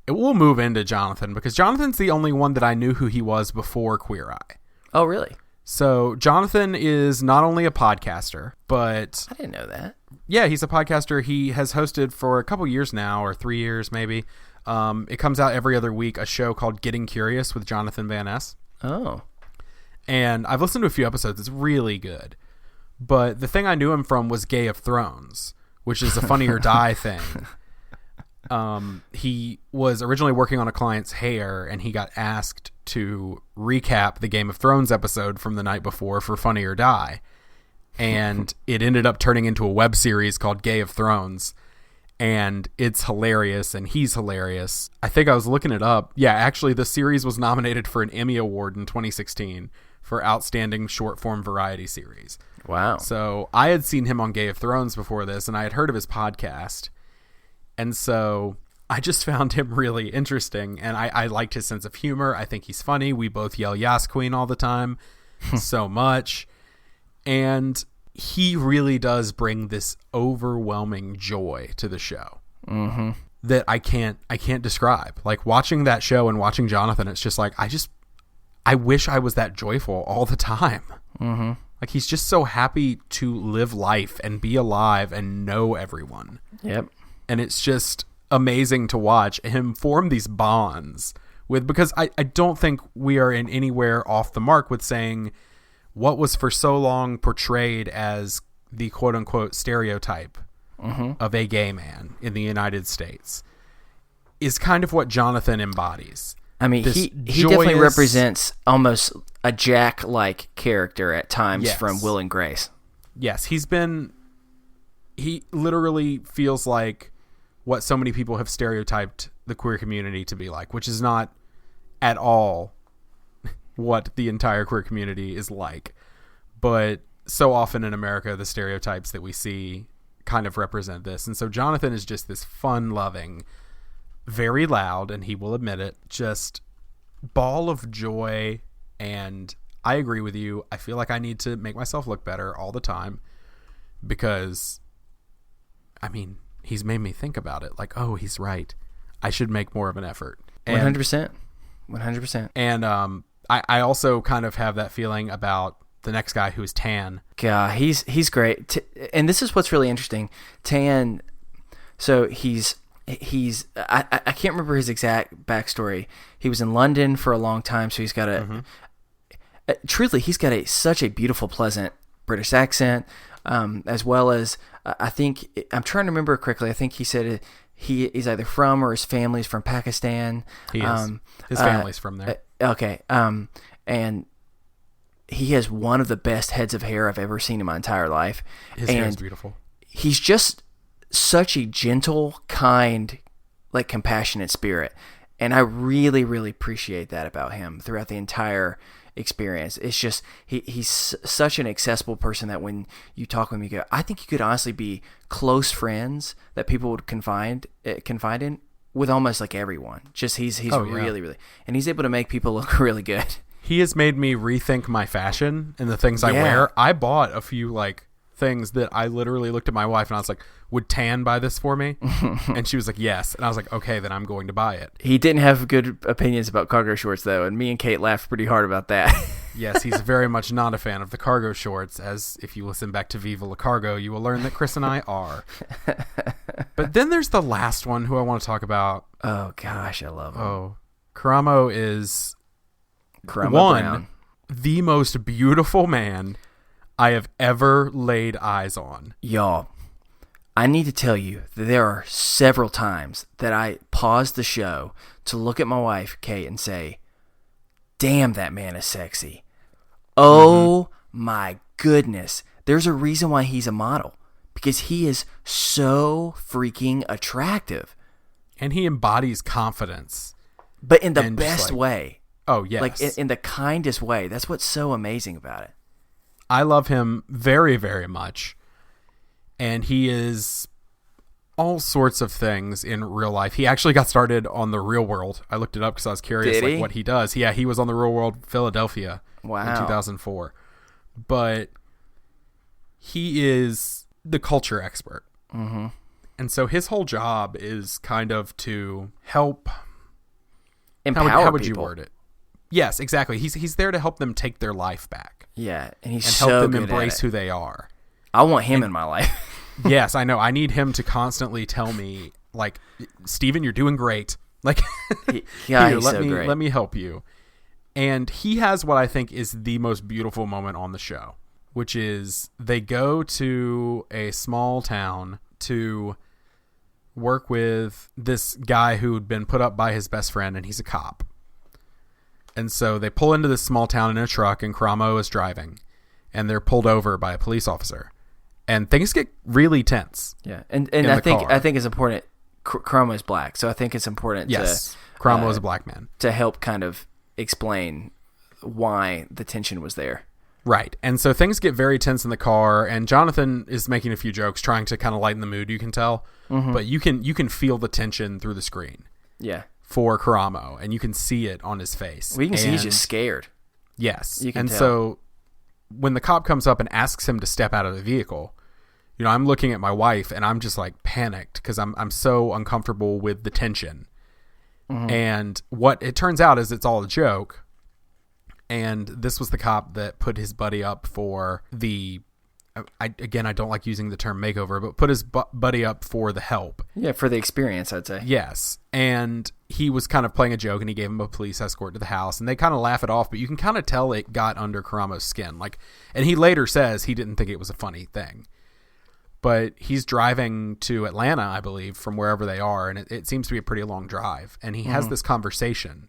we'll move into Jonathan, because Jonathan's the only one that I knew who he was before Queer Eye. Oh, really? So Jonathan is not only a podcaster, but I didn't know that. Yeah, he's a podcaster. He has hosted for a couple years now, or 3 years maybe. It comes out every other week, a show called Getting Curious with Jonathan Van Ness. Oh. And I've listened to a few episodes. It's really good. But the thing I knew him from was Game of Thrones, which is a Funny or Die thing. He was originally working on a client's hair, and he got asked to recap the Game of Thrones episode from the night before for Funny or Die. And it ended up turning into a web series called Game of Thrones. And it's hilarious, and he's hilarious. I think I was looking it up. Yeah, actually, the series was nominated for an Emmy Award in 2016 for Outstanding Short Form Variety Series. Wow. So I had seen him on Game of Thrones before this, and I had heard of his podcast. And so I just found him really interesting, and I liked his sense of humor. I think he's funny. We both yell Yas Queen all the time so much. And he really does bring this overwhelming joy to the show. that I can't describe. Like watching that show and watching Jonathan, it's just like I wish I was that joyful all the time. Like he's just so happy to live life and be alive and know everyone. Yep. And it's just amazing to watch him form these bonds with, because I don't think we are in anywhere off the mark with saying what was for so long portrayed as the quote unquote stereotype of a gay man in the United States is kind of what Jonathan embodies. I mean, he definitely represents almost a Jack-like character at times from Will and Grace. Yes, he literally feels like what so many people have stereotyped the queer community to be like, which is not at all what the entire queer community is like. But so often in America, the stereotypes that we see kind of represent this. And so Jonathan is just this fun-loving, very loud, and he will admit it, just ball of joy. And I agree with you. I feel like I need to make myself look better all the time because, I mean, he's made me think about it. Like, oh, he's right. I should make more of an effort. 100%. 100%. And I also kind of have that feeling about the next guy who's Tan. God, he's great. And this is what's really interesting. Tan, so he's I can't remember his exact backstory. He was in London for a long time, so he's got truthfully, he's got such a beautiful, pleasant British accent, as well as I think, I'm trying to remember correctly, I think he said he is either from or his family's from Pakistan. He is. His family's from there. Okay. And he has one of the best heads of hair I've ever seen in my entire life. His hair is beautiful. He's just such a gentle, kind, like compassionate spirit. And I really, really appreciate that about him throughout the entire experience. It's just, he's such an accessible person that when you talk with him, you go, I think you could honestly be close friends that people would confide in with almost like everyone. Just he's really, and he's able to make people look really good. He has made me rethink my fashion and the things I wear. I bought a few like things that I literally looked at my wife and I was like, would Tan buy this for me? And she was like, yes. And I was like, okay, then I'm going to buy it. He didn't have good opinions about cargo shorts though, and me and Kate laughed pretty hard about that. Yes, he's very much not a fan of the cargo shorts, as if you listen back to Viva La Cargo, you will learn that Chris and I are. But then there's the last one who I want to talk about. Oh gosh, I love him. Oh, Karamo is Brown. The most beautiful man I have ever laid eyes on. Y'all, I need to tell you that there are several times that I paused the show to look at my wife, Kate, and say, damn, that man is sexy. Oh my goodness. There's a reason why he's a model. Because he is so freaking attractive. And he embodies confidence. But in the best way. Oh, yes. Like in the kindest way. That's what's so amazing about it. I love him very, very much. And he is all sorts of things in real life. He actually got started on The Real World. I looked it up because I was curious like what he does. Yeah, he was on The Real World Philadelphia in 2004. But he is the culture expert. Mm-hmm. And so his whole job is kind of to help empower how would people. You word it? Yes, exactly. He's there to help them take their life back. Yeah, and he's help so them good embrace at it. who they are. I want him in my life. Yes, I know. I need him to constantly tell me, like, Steven, you're doing great. Like, yeah, here, he's so great. Let me help you. And he has what I think is the most beautiful moment on the show, which is they go to a small town to work with this guy who'd been put up by his best friend, and he's a cop. And so they pull into this small town in a truck, and Karamo is driving, and they're pulled over by a police officer, and things get really tense. Yeah, and I think it's important. Karamo is black, so I think it's important. Yes, Karamo is a black man to help kind of explain why the tension was there. Right, and so things get very tense in the car, and Jonathan is making a few jokes, trying to kind of lighten the mood. You can tell, but you can feel the tension through the screen. Yeah. For Karamo, and you can see it on his face. Well, you can see he's just scared. Yes. You can tell. So when the cop comes up and asks him to step out of the vehicle, I'm looking at my wife and I'm just like panicked because I'm so uncomfortable with the tension. And what it turns out is it's all a joke. And this was the cop that put his buddy up for I don't like using the term makeover, but put his buddy up for the help. Yeah, for the experience, I'd say. Yes. And he was kind of playing a joke, and he gave him a police escort to the house, and they kind of laugh it off, but you can kind of tell it got under Karamo's skin. And he later says he didn't think it was a funny thing. But he's driving to Atlanta, I believe, from wherever they are, and it seems to be a pretty long drive. And he has this conversation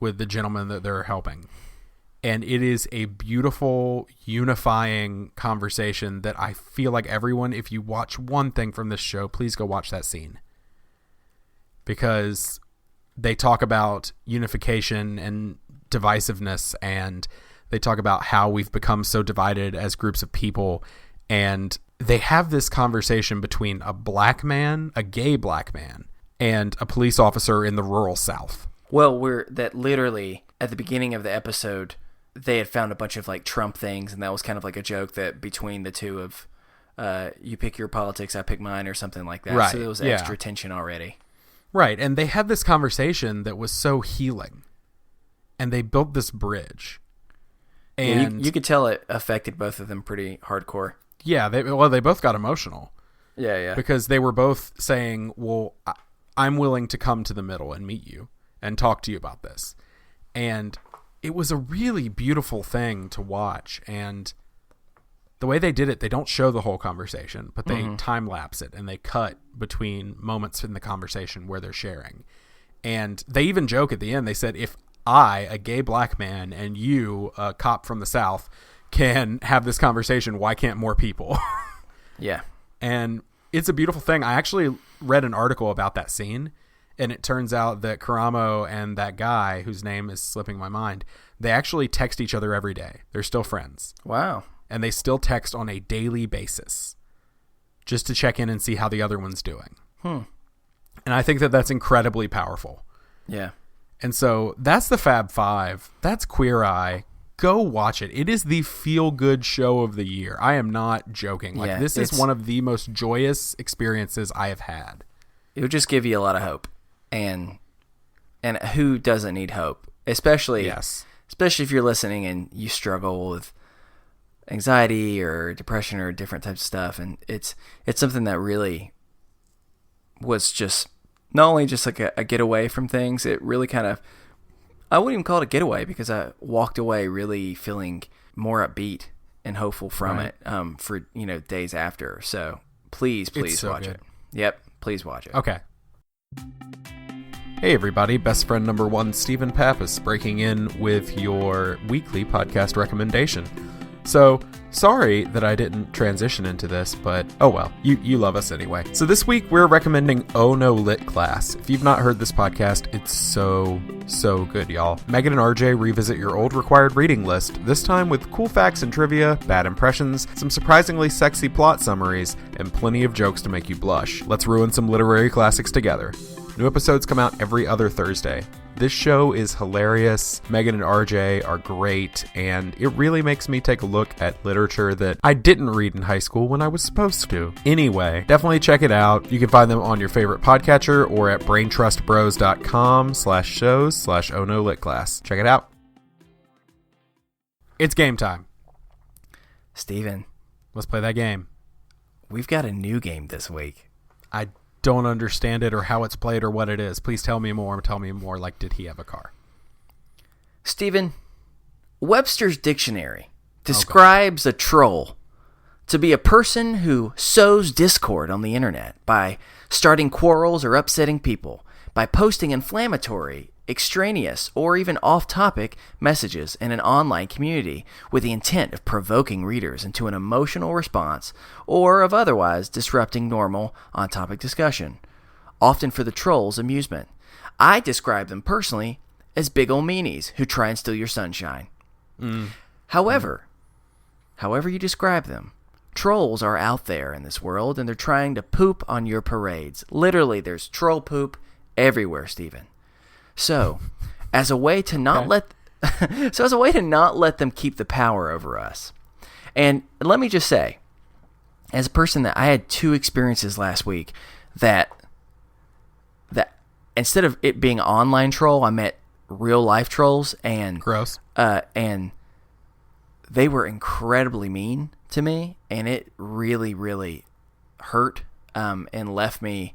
with the gentleman that they're helping. And it is a beautiful, unifying conversation that I feel like everyone, if you watch one thing from this show, please go watch that scene. Because they talk about unification and divisiveness, and they talk about how we've become so divided as groups of people. And they have this conversation between a gay black man, and a police officer in the rural South. Well, that literally, at the beginning of the episode, they had found a bunch of like Trump things, and that was kind of like a joke that between the two of you pick your politics, I pick mine, or something like that. Right. So there was extra tension already. Right. And they had this conversation that was so healing, and they built this bridge. And you could tell it affected both of them pretty hardcore. Yeah. They both got emotional. Yeah. Because they were both saying, well, I'm willing to come to the middle and meet you and talk to you about this. And it was a really beautiful thing to watch, and the way they did it, they don't show the whole conversation, but they time lapse it, and they cut between moments in the conversation where they're sharing. And they even joke at the end. They said, if I, a gay black man, and you, a cop from the South, can have this conversation, why can't more people? Yeah. And it's a beautiful thing. I actually read an article about that scene, and it turns out that Karamo and that guy, whose name is slipping my mind, they actually text each other every day. They're still friends. Wow. And they still text on a daily basis just to check in and see how the other one's doing. And I think that that's incredibly powerful. Yeah. And so that's the Fab Five. That's Queer Eye. Go watch it. It is the feel-good show of the year. I am not joking. This is one of the most joyous experiences I have had. It would just give you a lot of hope. And who doesn't need hope? Especially if you're listening and you struggle with anxiety or depression or different types of stuff. And it's something that really was just not only just like a getaway from things, it really kind of, I wouldn't even call it a getaway, because I walked away really feeling more upbeat and hopeful from it for days after. So please watch it. Yep, please watch it. Okay. Hey everybody, best friend number one, Stephen Pappas, breaking in with your weekly podcast recommendation. So, sorry that I didn't transition into this, but oh well, you love us anyway. So this week we're recommending Oh No Lit Class. If you've not heard this podcast, it's so good, y'all. Megan and RJ revisit your old required reading list, this time with cool facts and trivia, bad impressions, some surprisingly sexy plot summaries, and plenty of jokes to make you blush. Let's ruin some literary classics together. New episodes come out every other Thursday. This show is hilarious. Megan and RJ are great, and it really makes me take a look at literature that I didn't read in high school when I was supposed to. Anyway, definitely check it out. You can find them on your favorite podcatcher or at braintrustbros.com/shows/Oh-No-Lit-Class. Check it out. It's game time. Steven, let's play that game. We've got a new game this week. I don't understand it or how it's played or what it is. Please tell me more. Like, did he have a car? Stephen, Webster's Dictionary describes a troll to be a person who sows discord on the internet by starting quarrels or upsetting people, by posting inflammatory, extraneous, or even off-topic messages in an online community with the intent of provoking readers into an emotional response or of otherwise disrupting normal on-topic discussion, often for the troll's amusement. I describe them personally as big ol' meanies who try and steal your sunshine. However you describe them, trolls are out there in this world, and they're trying to poop on your parades. Literally, there's troll poop everywhere, Stephen. So, as a way to not let them keep the power over us. And let me just say, as a person that I had 2 experiences last week that instead of it being online troll, I met real life trolls, and Gross. And they were incredibly mean to me, and it really, really hurt, and left me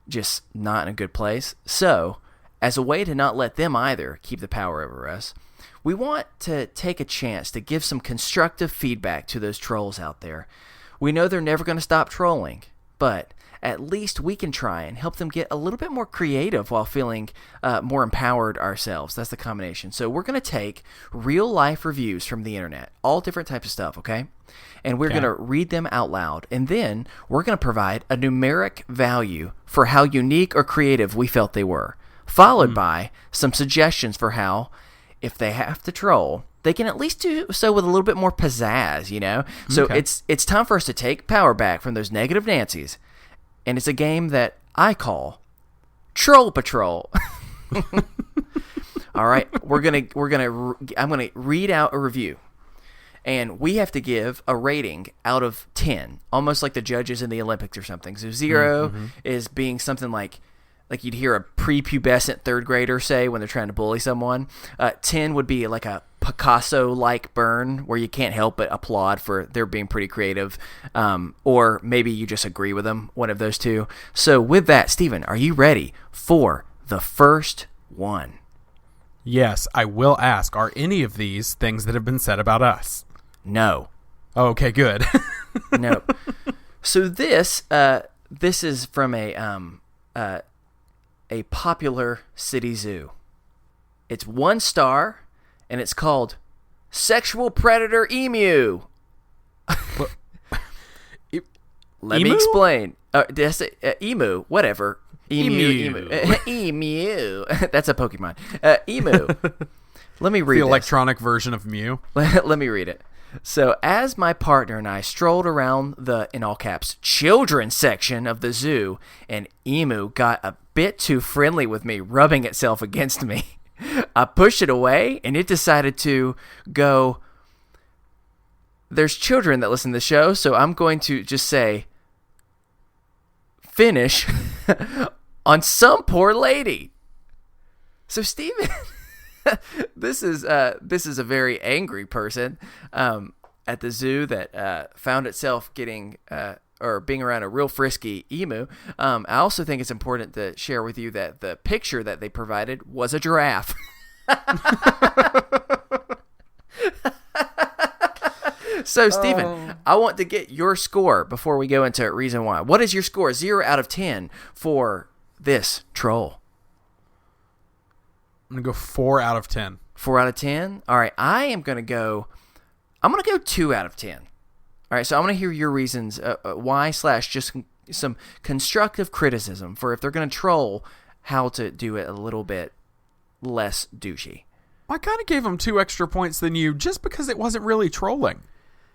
just not in a good place. So, as a way to not let them either keep the power over us, we want to take a chance to give some constructive feedback to those trolls out there. We know they're never going to stop trolling, but at least we can try and help them get a little bit more creative while feeling more empowered ourselves. That's the combination. So we're going to take real life reviews from the internet, all different types of stuff, okay? And we're going to read them out loud. And then we're going to provide a numeric value for how unique or creative we felt they were, followed by some suggestions for how, if they have to troll, they can at least do so with a little bit more pizzazz, you know? So it's time for us to take power back from those negative Nancys. And it's a game that I call Troll Patrol. All right, I'm gonna read out a review, and we have to give a rating out of 10, almost like the judges in the Olympics or something. So 0 is being something like you'd hear a prepubescent 3rd grader say when they're trying to bully someone. 10 would be like a Picasso-like burn where you can't help but applaud for their being pretty creative, or maybe you just agree with them, one of those two. So with that, Stephen, are you ready for the first one? Yes, I will ask, are any of these things that have been said about us? No. Okay, good. No. So this is from a popular city zoo. It's 1 star, and it's called Sexual Predator Emu. Let me explain. Did I say emu? Whatever. Emu. Emu. That's a Pokemon. Emu. Let me read the this. electronic version of Mew. Let me read it. So, as my partner and I strolled around the, in all caps, children's section of the zoo, an emu got a bit too friendly with me, rubbing itself against me. I pushed it away, and it decided to go, there's children that listen to the show, so I'm going to just say, finish on some poor lady. So, Steven... This is a very angry person at the zoo that found itself getting or being around a real frisky emu. I also think it's important to share with you that the picture that they provided was a giraffe. So, Stephen, I want to get your score before we go into reason why. What is your score? 0 out of 10 for this troll. I'm going to go 4 out of 10. 4 out of 10? All right, I'm going to go 2 out of 10. All right, so I want to hear your reasons why / just some constructive criticism for if they're going to troll, how to do it a little bit less douchey. I kind of gave them 2 extra points than you just because it wasn't really trolling.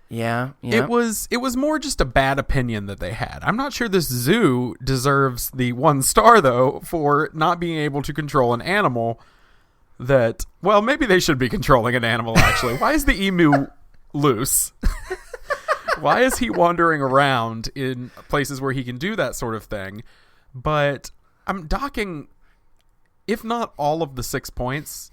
Yeah. It was more just a bad opinion that they had. I'm not sure this zoo deserves the 1 star, though, for not being able to control an animal that, well, maybe they should be controlling an animal, actually. Why is the emu loose? Why is he wandering around in places where he can do that sort of thing? But I'm docking, if not all of the 6 points,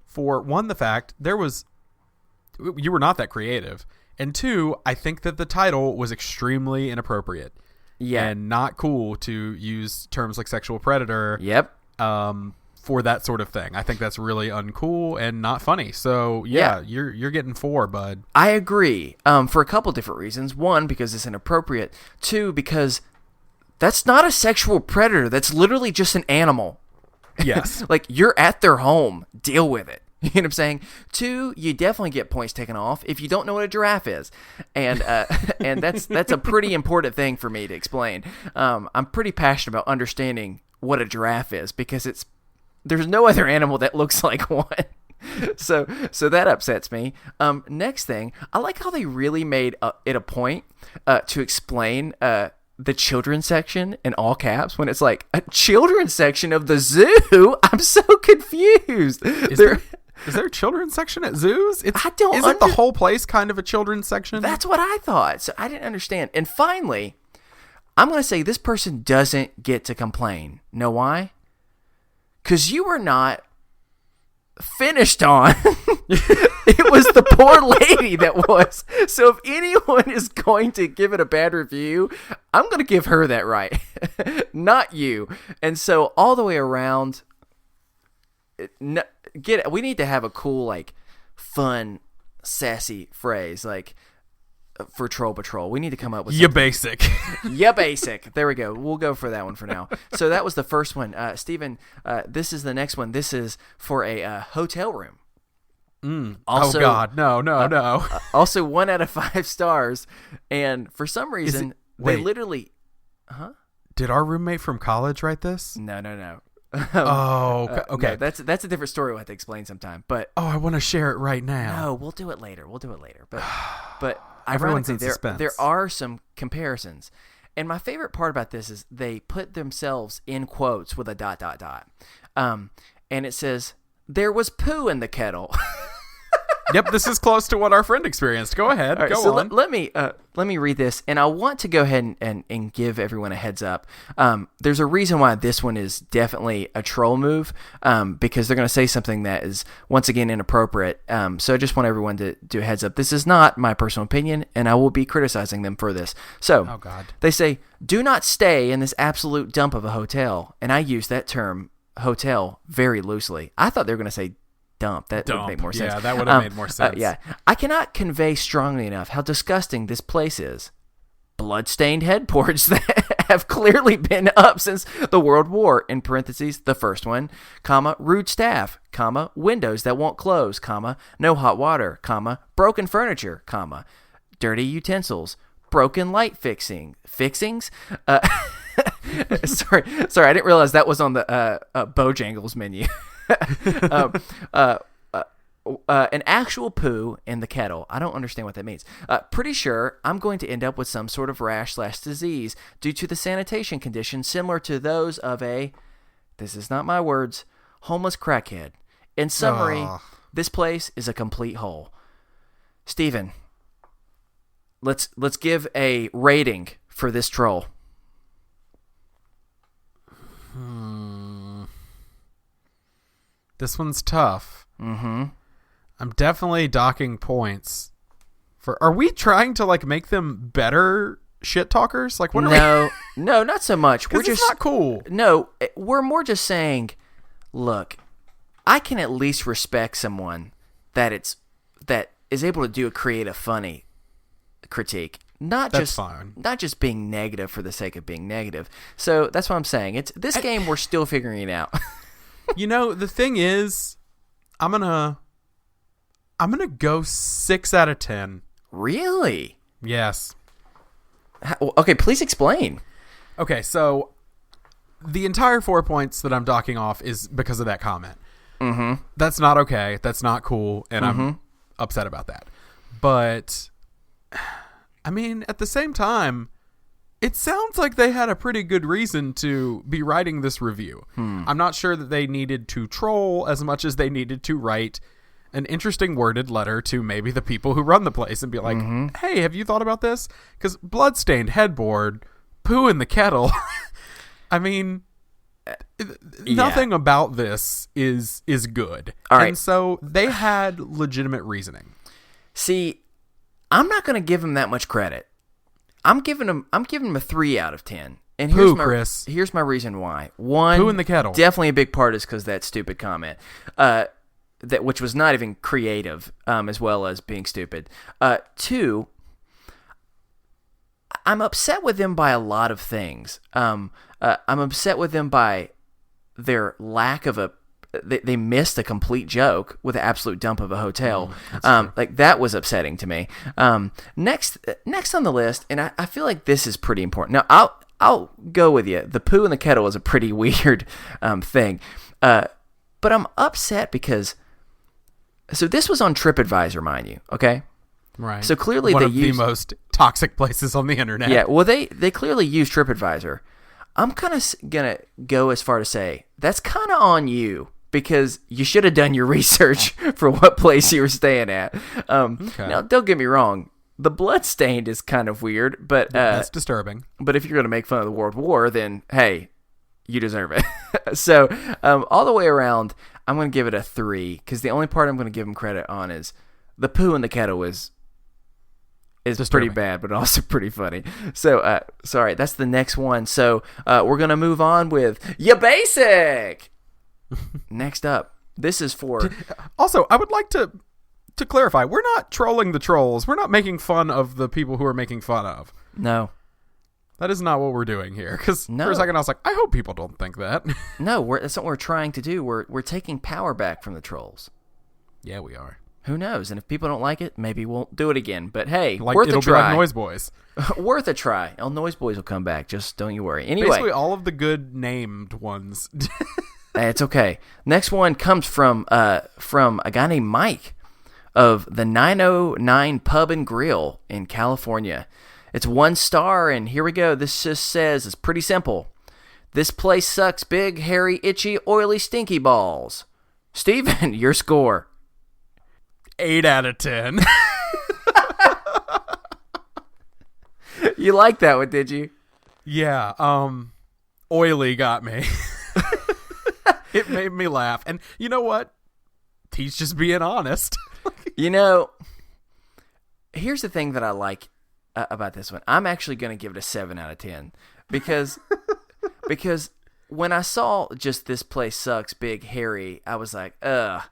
for 1, the fact you were not that creative. And 2, I think that the title was extremely inappropriate. Yeah. And not cool to use terms like sexual predator. Yep. For that sort of thing. I think that's really uncool and not funny. So, yeah. You're getting 4, bud. I agree. For a couple different reasons. 1, because it's inappropriate. 2, because that's not a sexual predator. That's literally just an animal. Yes. Like, you're at their home. Deal with it. You know what I'm saying? 2, you definitely get points taken off if you don't know what a giraffe is, and that's a pretty important thing for me to explain. I'm pretty passionate about understanding what a giraffe is because there's no other animal that looks like one. So that upsets me. Next thing, I like how they really made it a point to explain the children's section in all caps when it's like a children's section of the zoo. I'm so confused. Is there a children's section at zoos? Isn't the whole place kind of a children's section? That's what I thought. So I didn't understand. And finally, I'm going to say this person doesn't get to complain. Know why? Because you were not finished on. It was the poor lady that was. So if anyone is going to give it a bad review, I'm going to give her that right, not you. And so all the way around, we need to have a cool, like, fun, sassy phrase, like, for Troll Patrol. We need to come up with something. Basic. Yeah, basic. There we go. We'll go for that one for now. So that was the first one. Steven, this is the next one. This is for a hotel room. Also, oh, God. No. Also 1 out of 5 stars. And for some reason, they literally... Huh? Did our roommate from college write this? No. Oh, okay. No, that's a different story we'll have to explain sometime. But I want to share it right now. No, we'll do it later. But everyone's in ironically, suspense. There are some comparisons. And my favorite part about this is they put themselves in quotes with a ... And it says, "There was poo in the kettle." Yep, this is close to what our friend experienced. Go ahead. Right, go so on. Let me read this, and I want to go ahead and give everyone a heads up. There's a reason why this one is definitely a troll move, because they're going to say something that is, once again, inappropriate. So I just want everyone to do a heads up. This is not my personal opinion, and I will be criticizing them for this. So oh, God. They say, "Do not stay in this absolute dump of a hotel," and I use that term, hotel, very loosely. I thought they were going to say dump. That would make more sense. Yeah, that would have made more sense. Yeah. I cannot convey strongly enough how disgusting this place is. Blood-stained headboards that have clearly been up since the World War, in parentheses, the first one, comma, rude staff, comma, windows that won't close, comma, no hot water, comma, broken furniture, comma, dirty utensils, broken light fixings. Sorry, I didn't realize that was on the Bojangles menu. An actual poo in the kettle. I don't understand what that means. Pretty sure I'm going to end up with some sort of rash/disease due to the sanitation conditions similar to those of a, this is not my words, homeless crackhead. In summary, this place is a complete hole. Steven, let's give a rating for this troll. This one's tough. Mm-hmm. I'm definitely docking points. Are we trying to, like, make them better shit talkers? Like, what are we? No, not so much. We're just not cool. No, we're more just saying, look, I can at least respect someone that is able to do a creative, funny critique. That's fine. Not just being negative for the sake of being negative. So that's what I'm saying. It's this game we're still figuring it out. You know, the thing is, I'm gonna go 6 out of 10. Really? Yes. Okay, please explain. Okay, so the entire 4 points that I'm docking off is because of that comment. Mm-hmm. That's not okay. That's not cool, and I'm upset about that. But I mean, at the same time, it sounds like they had a pretty good reason to be writing this review. I'm not sure that they needed to troll as much as they needed to write an interesting worded letter to maybe the people who run the place and be like, hey, have you thought about this? Because bloodstained headboard, poo in the kettle. I mean, nothing about this is good. All right. And so they had legitimate reasoning. See, I'm not going to give him that much credit. I'm giving him a 3 out of 10. And here's my reason why. One, poo in the kettle. Definitely a big part is because that stupid comment, which was not even creative, as well as being stupid. 2, I'm upset with them by a lot of things. I'm upset with them by their lack of they missed a complete joke with an absolute dump of a hotel. Like, that was upsetting to me. Next on the list, and I feel like this is pretty important. Now, I'll go with you. The poo in the kettle is a pretty weird thing. But I'm upset because, so this was on TripAdvisor, mind you, okay? Right. So clearly one they of the most toxic places on the internet. Yeah, well, they clearly use TripAdvisor. I'm kind of going to go as far to say, that's kind of on you. because you should have done your research for what place you were staying at. Okay. Now, don't get me wrong. The bloodstained is kind of weird, but That's disturbing. But if you're going to make fun of the World War, then hey, you deserve it. So all the way around, I'm going to give it a 3 because the only part I'm going to give them credit on is the poo in the kettle is pretty bad, but also pretty funny. So sorry, that's the next one. So we're going to move on with Ya Basic. Next up, this is for... Also, I would like to clarify, we're not trolling the trolls. We're not making fun of the people who are making fun of. No. That is not what we're doing here. Because No. for a second I was like, I hope people don't think that. No, that's not what we're trying to do. We're taking power back from the trolls. Yeah, we are. Who knows? And if people don't like it, maybe we'll do it again. But hey, Like, worth it'll a be like try. Noise Boys. Worth a try. El Noise Boys will come back. Just don't you worry. Anyway, Basically, all of the good named ones. it's okay. Next one comes from a guy named Mike of the 909 Pub and Grill in California. It's 1 star, and here we go. This just says, it's pretty simple. This place sucks big, hairy, itchy, oily, stinky balls. Steven, your score. 8 out of 10. You liked that one, did you? Yeah, oily got me. It made me laugh. And you know what? He's just being honest. You know, here's the thing that I like about this one. I'm actually going to give it a 7 out of 10 because when I saw just this place sucks big, hairy, I was like, ugh.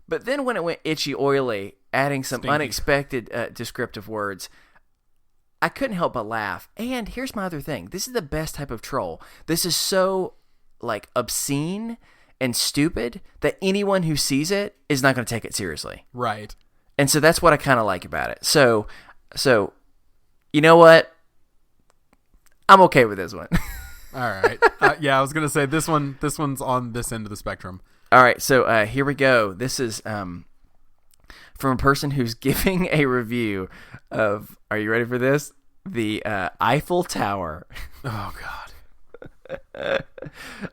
But then when it went itchy, oily, adding some Stinky. unexpected descriptive words, I couldn't help but laugh. And here's my other thing. This is the best type of troll. This is so like obscene and stupid that anyone who sees it is not going to take it seriously. Right. And so that's what I kind of like about it. So you know what? I'm okay with this one. All right. Yeah, I was going to say this one's on this end of the spectrum. All right, so here we go. This is from a person who's giving a review of, are you ready for this? The Eiffel Tower. Oh, God.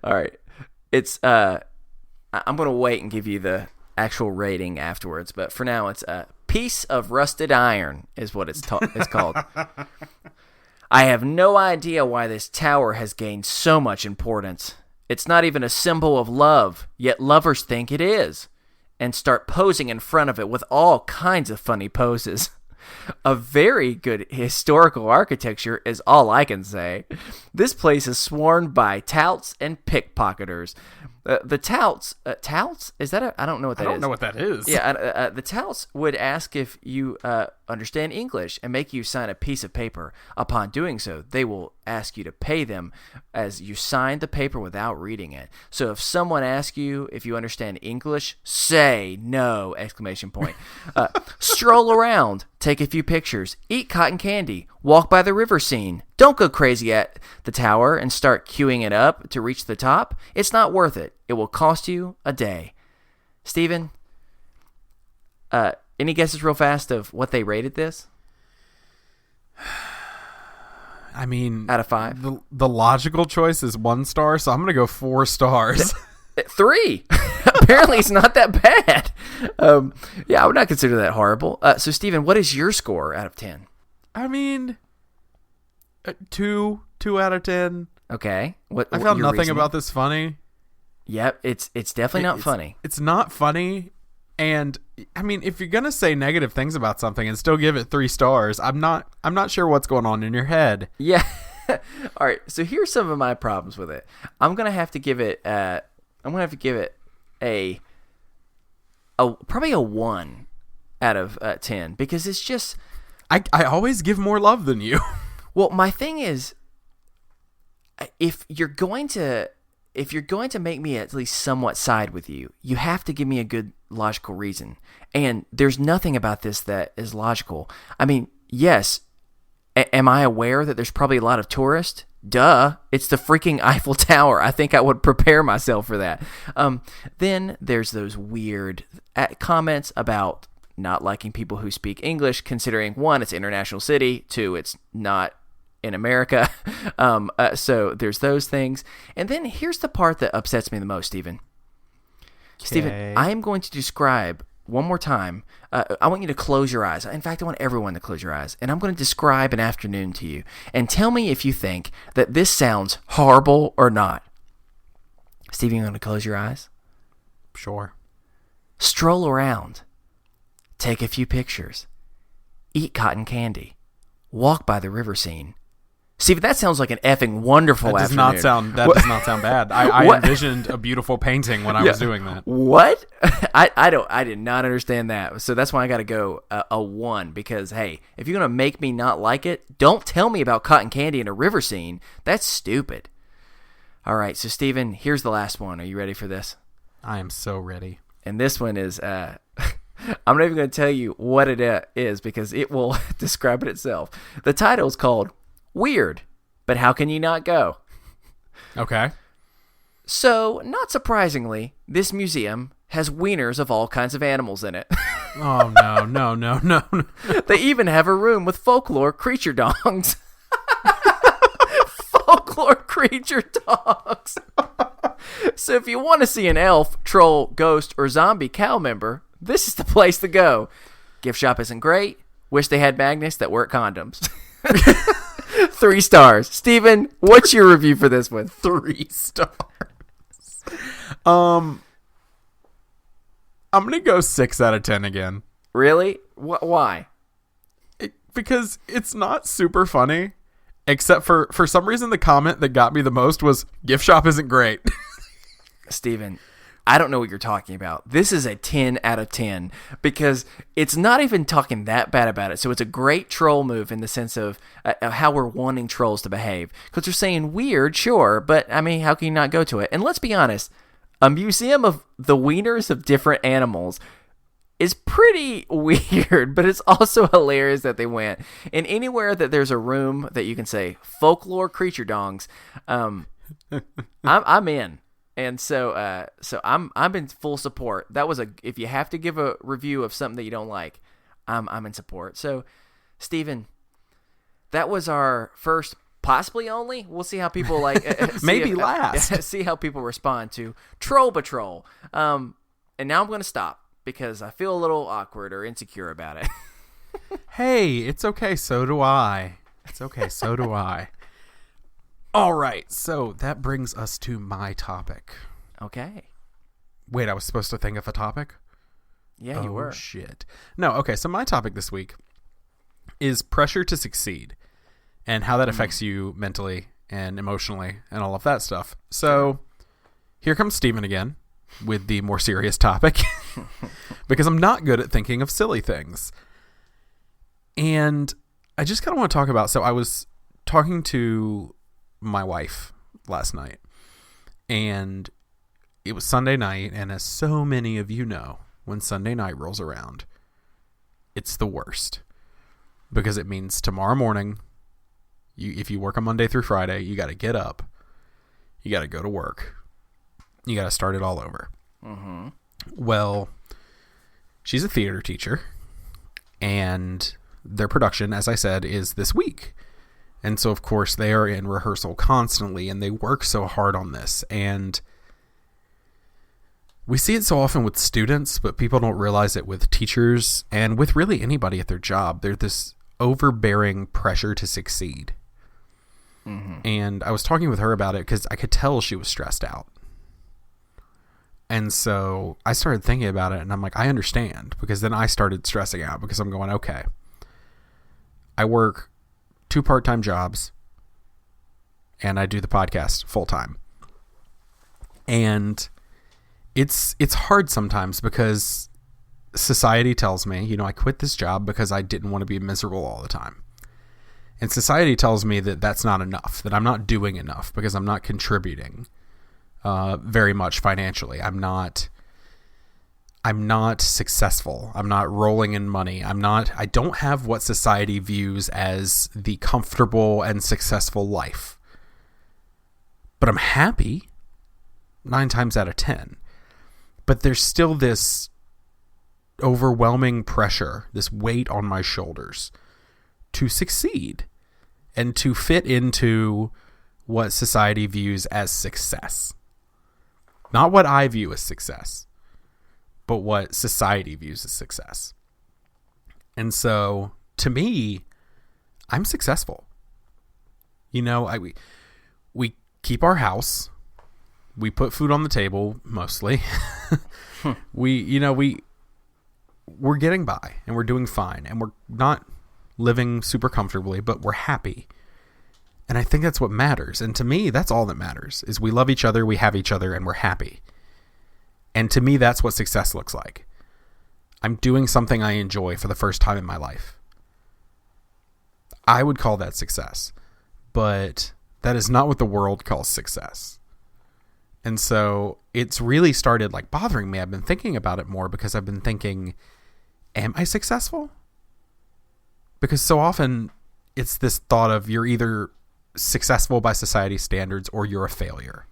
All right. It's I'm going to wait and give you the actual rating afterwards, but for now it's a piece of rusted iron is what it's called. I have no idea why this tower has gained so much importance. It's not even a symbol of love, yet lovers think it is, and start posing in front of it with all kinds of funny poses. A very good historical architecture is all I can say. This place is swarmed by touts and pickpocketers. The touts, is that I don't know what that is. I don't know what that is. Yeah, the touts would ask if you understand English and make you sign a piece of paper. Upon doing so, they will ask you to pay them as you sign the paper without reading it. So if someone asks you if you understand English, say no! ! Stroll around, take a few pictures, eat cotton candy, walk by the river scene. Don't go crazy at the tower and start queuing it up to reach the top. It's not worth it. It will cost you a day. Steven, any guesses real fast of what they rated this? I mean, Out of 5? the logical choice is 1 star, so I'm going to go 4 stars. 3. Apparently it's not that bad. Yeah, I would not consider that horrible. So Steven, what is your score out of 10? I mean, 2 out of 10. Okay. I found your nothing reasoning? about this funny. Yep, it's definitely not funny. It's not funny. And I mean, if you're gonna say negative things about something and still give it 3 stars, I'm not sure what's going on in your head. Yeah. All right. So here's some of my problems with it. I'm gonna have to give it. a probably a 1 out of 10 because it's just. I always give more love than you. Well, my thing is, if you're going to make me at least somewhat side with you, you have to give me a good logical reason. And there's nothing about this that is logical. I mean, yes, am I aware that there's probably a lot of tourists? Duh, it's the freaking Eiffel Tower. I think I would prepare myself for that. Then there's those weird comments about not liking people who speak English, considering 1, it's an international city, 2, it's not in America. So there's those things. And then here's the part that upsets me the most, Stephen. Stephen, I am going to describe one more time. I want you to close your eyes. In fact, I want everyone to close your eyes. And I'm going to describe an afternoon to you. And tell me if you think that this sounds horrible or not. Stephen, you going to close your eyes? Sure. Stroll around. Take a few pictures. Eat cotton candy. Walk by the river scene. Stephen, that sounds like an effing wonderful afternoon. That does not sound bad. I envisioned a beautiful painting when I was doing that. What? I did not understand that. So that's why I got to go a 1 because, hey, if you're going to make me not like it, don't tell me about cotton candy in a river scene. That's stupid. All right, so Stephen, here's the last one. Are you ready for this? I am so ready. And this one is, I'm not even going to tell you what it is because it will describe it itself. The title is called Weird, but how can you not go? Okay. So, not surprisingly, this museum has wieners of all kinds of animals in it. Oh, no. They even have a room with folklore creature dogs. Folklore creature dogs. So if you want to see an elf, troll, ghost, or zombie cow member, this is the place to go. Gift shop isn't great. Wish they had magnets that weren't condoms. 3 stars. Steven, what's your review for this one? 3 stars. I'm going to go 6 out of 10 again. Really? Why? Because it's not super funny, except for some reason the comment that got me the most was, gift shop isn't great. Steven, I don't know what you're talking about. This is a 10 out of 10 because it's not even talking that bad about it. So it's a great troll move in the sense of how we're wanting trolls to behave. Because they're saying weird, sure, but I mean, how can you not go to it? And let's be honest, a museum of the wieners of different animals is pretty weird, but it's also hilarious that they went. And anywhere that there's a room that you can say folklore creature dongs, I'm in. And so I'm in full support. That was if you have to give a review of something that you don't like, I'm in support. So, Steven, that was our first, possibly only. We'll see how people last. See how people respond to Troll Patrol. And now I'm going to stop because I feel a little awkward or insecure about it. Hey, it's okay. So do I. It's okay. So do I. All right, so that brings us to my topic. Okay. Wait, I was supposed to think of a topic? Yeah, you were. Oh, shit. No, okay, so my topic this week is pressure to succeed and how that affects you mentally and emotionally and all of that stuff. So here comes Steven again with the more serious topic because I'm not good at thinking of silly things. And I just kind of want to talk about, so I was talking to my wife last night and it was Sunday night, and as so many of you know, when Sunday night rolls around, it's the worst because it means tomorrow morning, if you work on Monday through Friday, you got to get up, you got to go to work, you got to start it all over. Mm-hmm. Well, she's a theater teacher and their production, as I said, is this week. And so, of course, they are in rehearsal constantly, and they work so hard on this. And we see it so often with students, but people don't realize it with teachers and with really anybody at their job. There's this overbearing pressure to succeed. Mm-hmm. And I was talking with her about it because I could tell she was stressed out. And so I started thinking about it, and I'm like, I understand, because then I started stressing out because I'm going, okay, I work 2 part-time jobs and I do the podcast full-time. And it's hard sometimes because society tells me, I quit this job because I didn't want to be miserable all the time. And society tells me that that's not enough, that I'm not doing enough because I'm not contributing very much financially. I'm not successful. I'm not rolling in money. I don't have what society views as the comfortable and successful life. But I'm happy 9 times out of 10. But there's still this overwhelming pressure, this weight on my shoulders to succeed and to fit into what society views as success. Not what I view as success. but what society views as success. And so, to me, I'm successful. You know, we keep our house. We put food on the table, mostly. We're getting by, and we're doing fine, and we're not living super comfortably, but we're happy. And I think that's what matters. And to me, that's all that matters, is we love each other, we have each other, and we're happy. And to me, that's what success looks like. I'm doing something I enjoy for the first time in my life. I would call that success, but that is not what the world calls success. And so it's really started like bothering me. I've been thinking about it more because I've been thinking, am I successful? Because so often it's this thought of you're either successful by society's standards or you're a failure.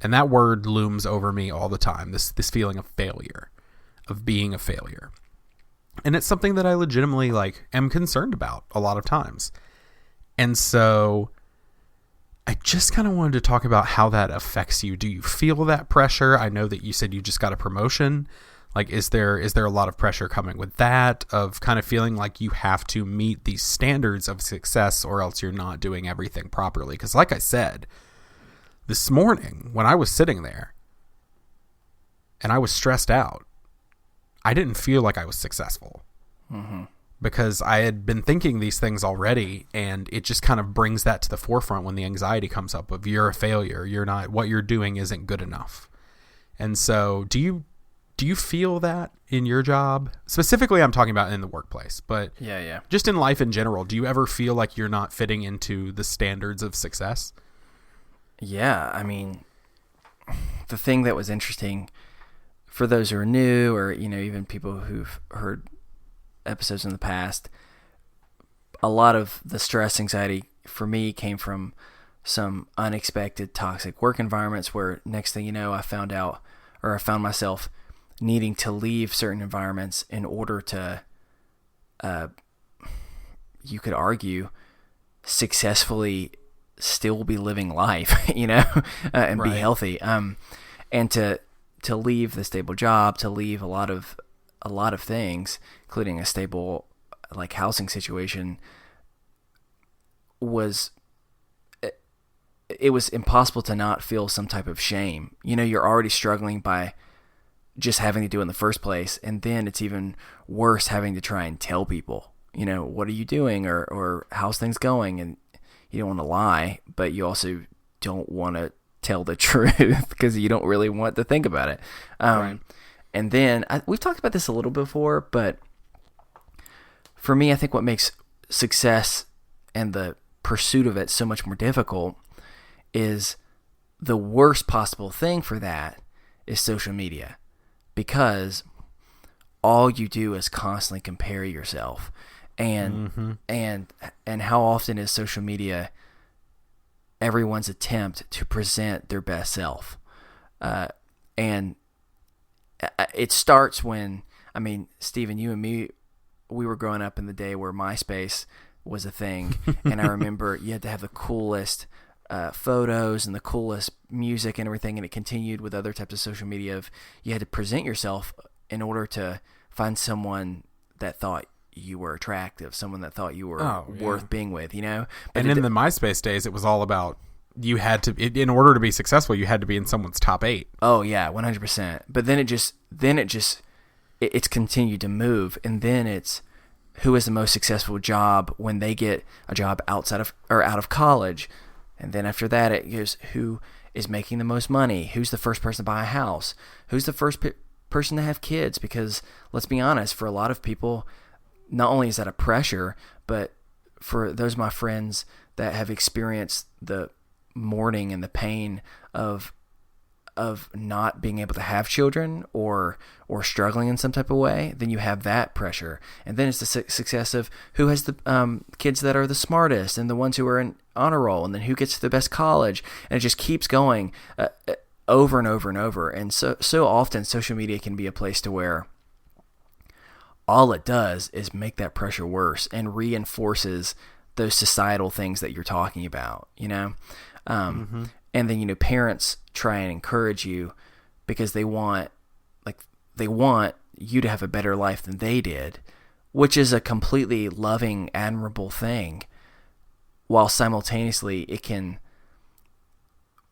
And that word looms over me all the time, this feeling of failure, of being a failure. And it's something that I legitimately am concerned about a lot of times. And so I just kind of wanted to talk about how that affects you. Do you feel that pressure? I know that you said you just got a promotion. Is there a lot of pressure coming with that, of kind of feeling like you have to meet these standards of success or else you're not doing everything properly? Because like I said, this morning when I was sitting there and I was stressed out, I didn't feel like I was successful. Mm-hmm. Because I had been thinking these things already, and it just kind of brings that to the forefront when the anxiety comes up of you're a failure, you're not, what you're doing isn't good enough. And so do you feel that in your job? Specifically, I'm talking about in the workplace, but yeah, just in life in general, do you ever feel like you're not fitting into the standards of success? Yeah, I mean, the thing that was interesting for those who are new, or even people who've heard episodes in the past, a lot of the stress, anxiety for me came from some unexpected toxic work environments where next thing you know, I found myself needing to leave certain environments in order to, you could argue, successfully still be living life, and be healthy. And to leave the stable job, to leave a lot of things, including a stable housing situation, it was impossible to not feel some type of shame. You're already struggling by just having to do it in the first place, and then it's even worse having to try and tell people, what are you doing, or how's things going, and you don't want to lie, but you also don't want to tell the truth because you don't really want to think about it. Right. And then we've talked about this a little before, but for me, I think what makes success and the pursuit of it so much more difficult is the worst possible thing for that is social media, because all you do is constantly compare yourself. And how often is social media everyone's attempt to present their best self? And it starts when, Stephen, you and me, we were growing up in the day where MySpace was a thing. And I remember you had to have the coolest photos and the coolest music and everything. And it continued with other types of social media of you had to present yourself in order to find someone that thought you were attractive, someone that thought you were worth being with, But and in the MySpace days, it was all about you had to, in order to be successful, you had to be in someone's top 8. Oh yeah, 100%. But then it's continued to move, and then it's who has the most successful job when they get a job outside of or out of college, and then after that it goes who is making the most money, who's the first person to buy a house, who's the first person to have kids. Because let's be honest, for a lot of people, not only is that a pressure, but for those of my friends that have experienced the mourning and the pain of not being able to have children or struggling in some type of way, then you have that pressure. And then it's the success of who has the kids that are the smartest and the ones who are in honor roll, and then who gets to the best college, and it just keeps going over and over and over. And so often social media can be a place to where all it does is make that pressure worse and reinforces those societal things that you're talking about, And then, parents try and encourage you because they want they want you to have a better life than they did, which is a completely loving, admirable thing, while simultaneously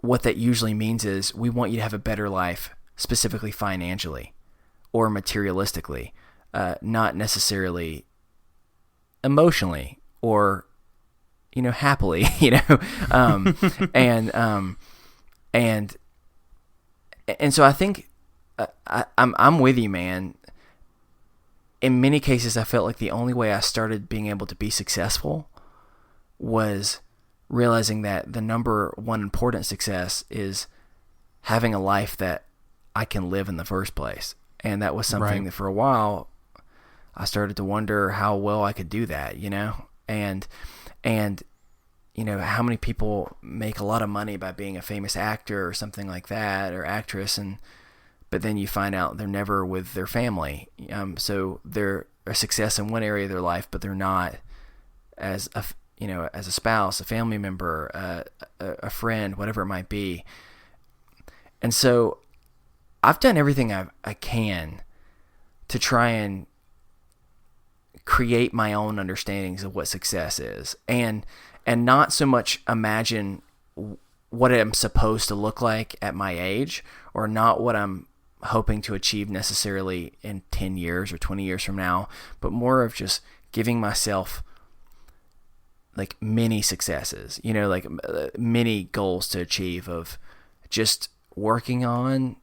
what that usually means is we want you to have a better life, specifically financially or materialistically, not necessarily emotionally or, happily, and so I think I'm with you, man. In many cases, I felt like the only way I started being able to be successful was realizing that the number one important success is having a life that I can live in the first place. And that was something that for a while I started to wonder how well I could do that, and how many people make a lot of money by being a famous actor or something like that, or actress, but then you find out they're never with their family. So they're a success in one area of their life, but they're not as a spouse, a family member, a friend, whatever it might be. And so I've done everything I can to try and create my own understandings of what success is, and not so much imagine what I'm supposed to look like at my age, or not what I'm hoping to achieve necessarily in 10 years or 20 years from now, but more of just giving myself like mini successes, like mini goals to achieve, of just working on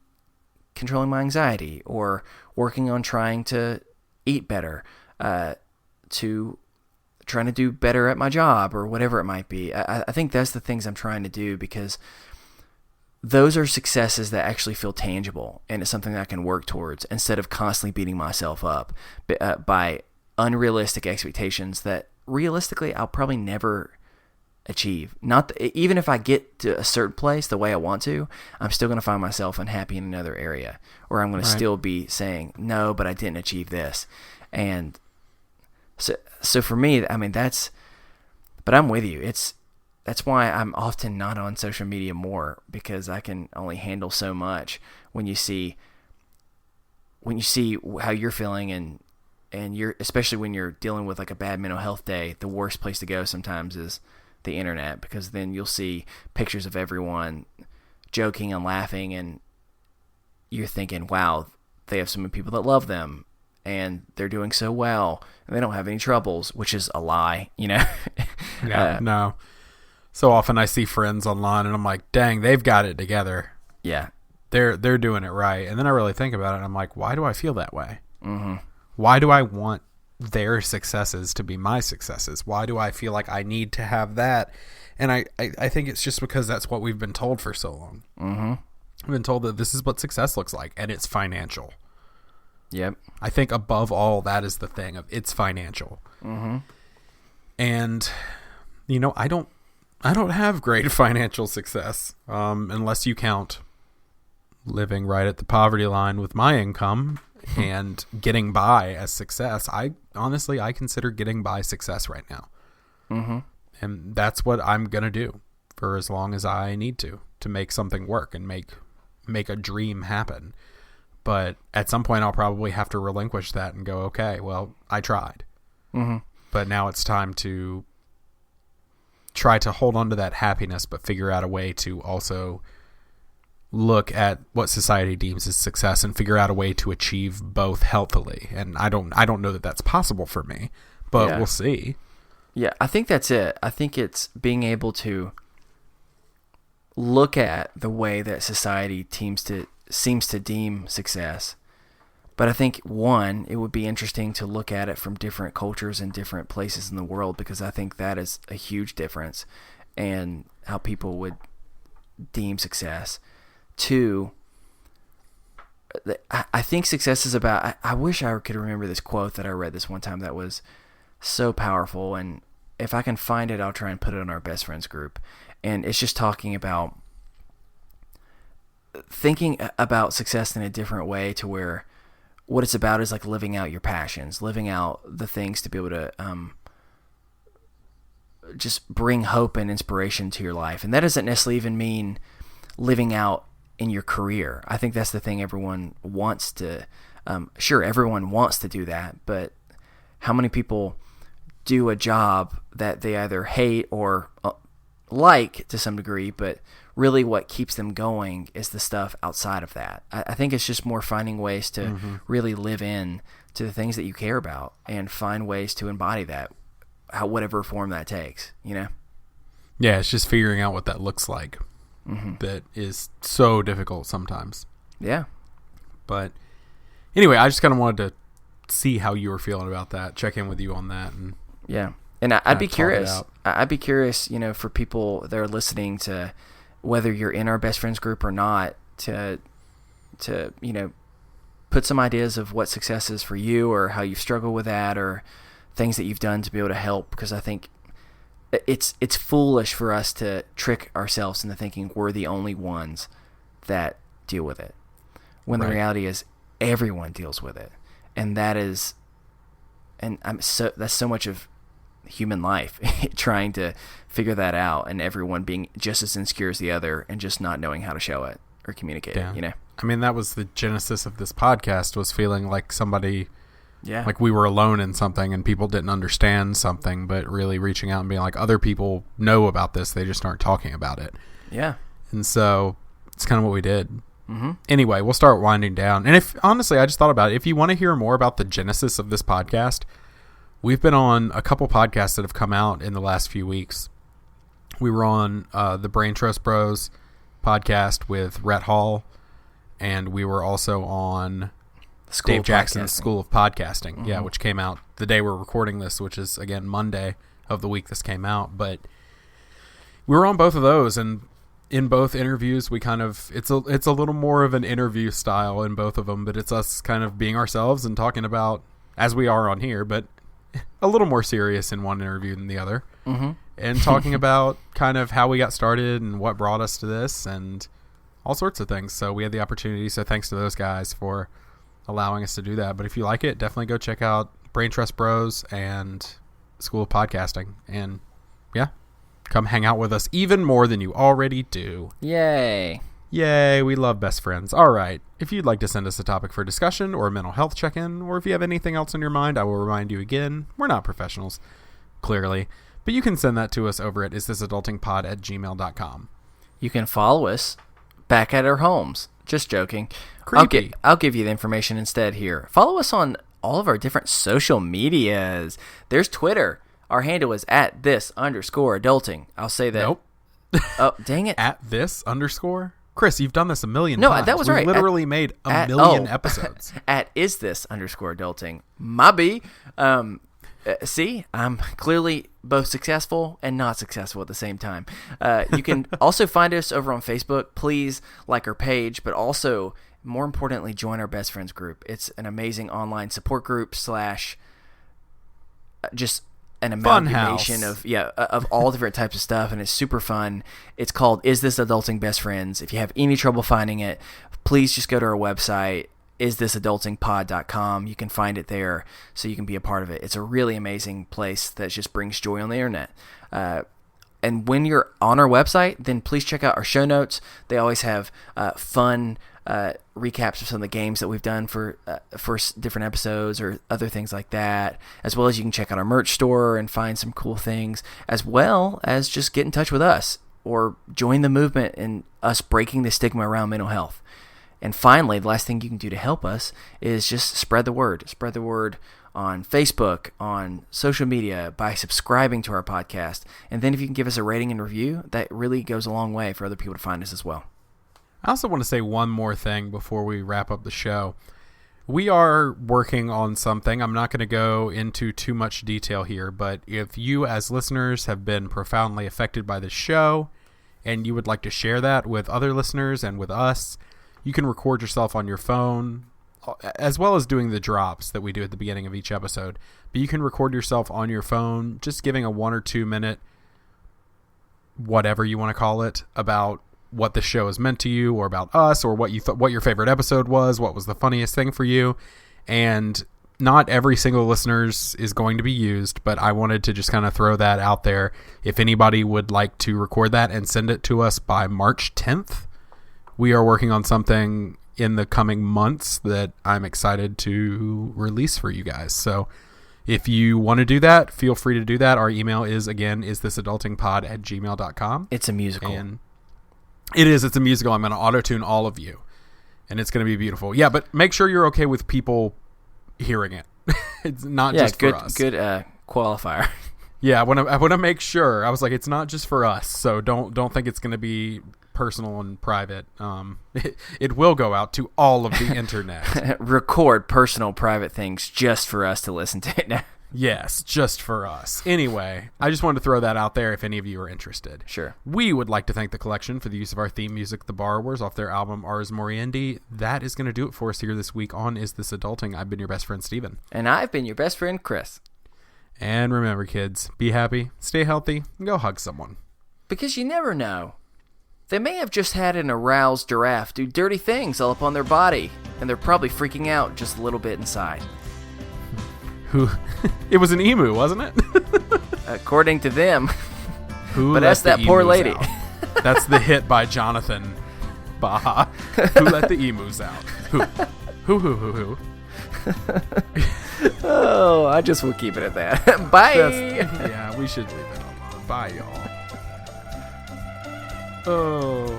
controlling my anxiety, or working on trying to eat better, to trying to do better at my job, or whatever it might be. I think that's the things I'm trying to do, because those are successes that actually feel tangible, and it's something that I can work towards, instead of constantly beating myself up by unrealistic expectations that realistically I'll probably never achieve. Even if I get to a certain place the way I want to, I'm still going to find myself unhappy in another area, or I'm going to still be saying, no, but I didn't achieve this. And so for me, I mean, but I'm with you. That's why I'm often not on social media more, because I can only handle so much when you see how you're feeling, and you're, especially when you're dealing with like a bad mental health day, the worst place to go sometimes is the internet, because then you'll see pictures of everyone joking and laughing, and you're thinking, wow, they have so many people that love them, and they're doing so well, and they don't have any troubles, which is a lie, Yeah, no. So often I see friends online, and I'm like, dang, they've got it together. Yeah. They're doing it right. And then I really think about it, and I'm like, why do I feel that way? Mm-hmm. Why do I want their successes to be my successes? Why do I feel like I need to have that? And I think it's just because that's what we've been told for so long. Mm-hmm. We've been told that this is what success looks like, and it's financial. Yep. I think above all, that is the thing of it's financial. Mm-hmm. And, I don't have great financial success, unless you count living right at the poverty line with my income and getting by as success. I consider getting by success right now. Mm-hmm. And that's what I'm going to do for as long as I need to make something work and make a dream happen. But at some point I'll probably have to relinquish that and go, okay, well, I tried. Mm-hmm. But now it's time to try to hold on to that happiness, but figure out a way to also look at what society deems as success and figure out a way to achieve both healthily. And I don't know that that's possible for me, but we'll see. Yeah, I think that's it. I think it's being able to look at the way that society seems to deem success. But I think, one, it would be interesting to look at it from different cultures and different places in the world, because I think that is a huge difference in how people would deem success. Two, I think success is about, I wish I could remember this quote that I read this one time that was so powerful, and if I can find it, I'll try and put it in our best friends group. And it's just talking about thinking about success in a different way, to where what it's about is like living out your passions, living out the things to be able to just bring hope and inspiration to your life. And that doesn't necessarily even mean living out in your career. I think that's the thing everyone wants to Sure, everyone wants to do that, but how many people do a job that they either hate or like to some degree, but really what keeps them going is the stuff outside of that. I think it's just more finding ways to really live in to the things that you care about and find ways to embody that, whatever form that takes, you know? Yeah, it's just figuring out what that looks like. That is so difficult sometimes. Yeah. But anyway, I just kind of wanted to see how you were feeling about that, check in with you on that. And yeah. And I'd be curious. I'd be curious, you know, for people that are listening to, whether you're in our best friends group or not, to you know, put some ideas of what success is for you or how you've struggled with that or things that you've done to be able to help, because I think it's foolish for us to trick ourselves into thinking we're the only ones that deal with it, when the reality is everyone deals with it. And that's so much of human life, trying to figure that out, and everyone being just as insecure as the other and just not knowing how to show it or communicate it, you know? I mean, that was the genesis of this podcast, was feeling like somebody, like we were alone in something and people didn't understand something, but really reaching out and being like, other people know about this, they just aren't talking about it. Yeah. And so it's kind of what we did. Anyway, we'll start winding down. And honestly, I just thought about it. If you want to hear more about the genesis of this podcast, we've been on a couple podcasts that have come out in the last few weeks. We were on the Brain Trust Bros podcast with Rhett Hall, and we were also on Dave Jackson's School of Podcasting, which came out the day we're recording this, which is, again, Monday of the week this came out. But we were on both of those, and in both interviews, we kind of, it's a little more of an interview style in both of them, but it's us kind of being ourselves and talking about, as we are on here, but a little more serious in one interview than the other, and talking about kind of how we got started and what brought us to this and all sorts of things. So we had the opportunity. So thanks to those guys for allowing us to do that. But if you like it, definitely go check out Brain Trust Bros and School of Podcasting, and come hang out with us even more than you already do. Yay, we love best friends. All right, if you'd like to send us a topic for discussion or a mental health check-in, or if you have anything else on your mind, I will remind you again, we're not professionals, clearly, but you can send that to us over at isthisadultingpod@gmail.com. You can follow us back at our homes. Just joking. Creepy. I'll give you the information instead here. Follow us on all of our different social medias. There's Twitter. Our handle is @this_adulting. I'll say that. Nope. Oh, dang it. @this_? Chris, you've done this a million No, times. that was we right. Literally made a million episodes. @isthis_adulting. Maybe. See, I'm clearly both successful and not successful at the same time. You can also find us over on Facebook. Please like our page, but also, more importantly, join our best friends group. It's an amazing online support group / just an amalgamation of all different types of stuff, and it's super fun. It's called Is This Adulting Best Friends. If you have any trouble finding it, please just go to our website, isthisadultingpod.com. You can find it there, so you can be a part of it. It's a really amazing place that just brings joy on the internet. And when you're on our website, then please check out our show notes. They always have fun recaps of some of the games that we've done for different episodes or other things like that, as well as you can check out our merch store and find some cool things, as well as just get in touch with us or join the movement in us breaking the stigma around mental health. And finally, the last thing you can do to help us is just spread the word. Spread the word on Facebook, on social media, by subscribing to our podcast. And then if you can give us a rating and review, that really goes a long way for other people to find us as well. I also want to say one more thing before we wrap up the show. We are working on something. I'm not going to go into too much detail here, but if you as listeners have been profoundly affected by this show and you would like to share that with other listeners and with us, you can record yourself on your phone, as well as doing the drops that we do at the beginning of each episode. But you can record yourself on your phone, just giving a 1 or 2 minute, whatever you want to call it, about what the show has meant to you, or about us, or what you what your favorite episode was, what was the funniest thing for you. And not every single listener's is going to be used, but I wanted to just kind of throw that out there. If anybody would like to record that and send it to us by March 10th, we are working on something in the coming months that I'm excited to release for you guys. So if you want to do that, feel free to do that. Our email is, again, isthisadultingpod@gmail.com. It's a musical. And it is. It's a musical. I'm going to auto-tune all of you, and it's going to be beautiful. Yeah, but make sure you're okay with people hearing it. It's not just for us. Good qualifier. Yeah, I want to make sure. I was like, it's not just for us, so don't think it's going to be personal and private. It will go out to all of the internet. Record personal, private things just for us to listen to. Yes, just for us. Anyway, I just wanted to throw that out there if any of you are interested. Sure. We would like to thank the collection for the use of our theme music, The Borrowers, off their album Ars Moriendi. That is going to do it for us here this week on Is This Adulting? I've been your best friend, Steven. And I've been your best friend, Chris. And remember, kids, be happy, stay healthy, and go hug someone. Because you never know. They may have just had an aroused giraffe do dirty things all up on their body, and they're probably freaking out just a little bit inside. It was an emu, wasn't it? According to them. Who but that's that poor lady. That's the hit by Jonathan Baha. Who let the emus out? Who? Oh, I just will keep it at that. Bye. Yeah, we should leave it alone. Bye, y'all. Oh.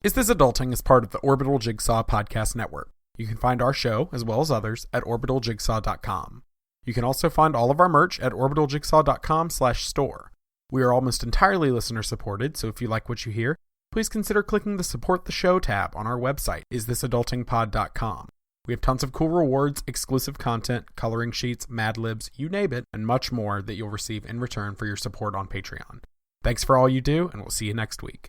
Is This Adulting is part of the Orbital Jigsaw Podcast Network. You can find our show, as well as others, at orbitaljigsaw.com. You can also find all of our merch at orbitaljigsaw.com/store. We are almost entirely listener-supported, so if you like what you hear, please consider clicking the Support the Show tab on our website, isthisadultingpod.com. We have tons of cool rewards, exclusive content, coloring sheets, Mad Libs, you name it, and much more that you'll receive in return for your support on Patreon. Thanks for all you do, and we'll see you next week.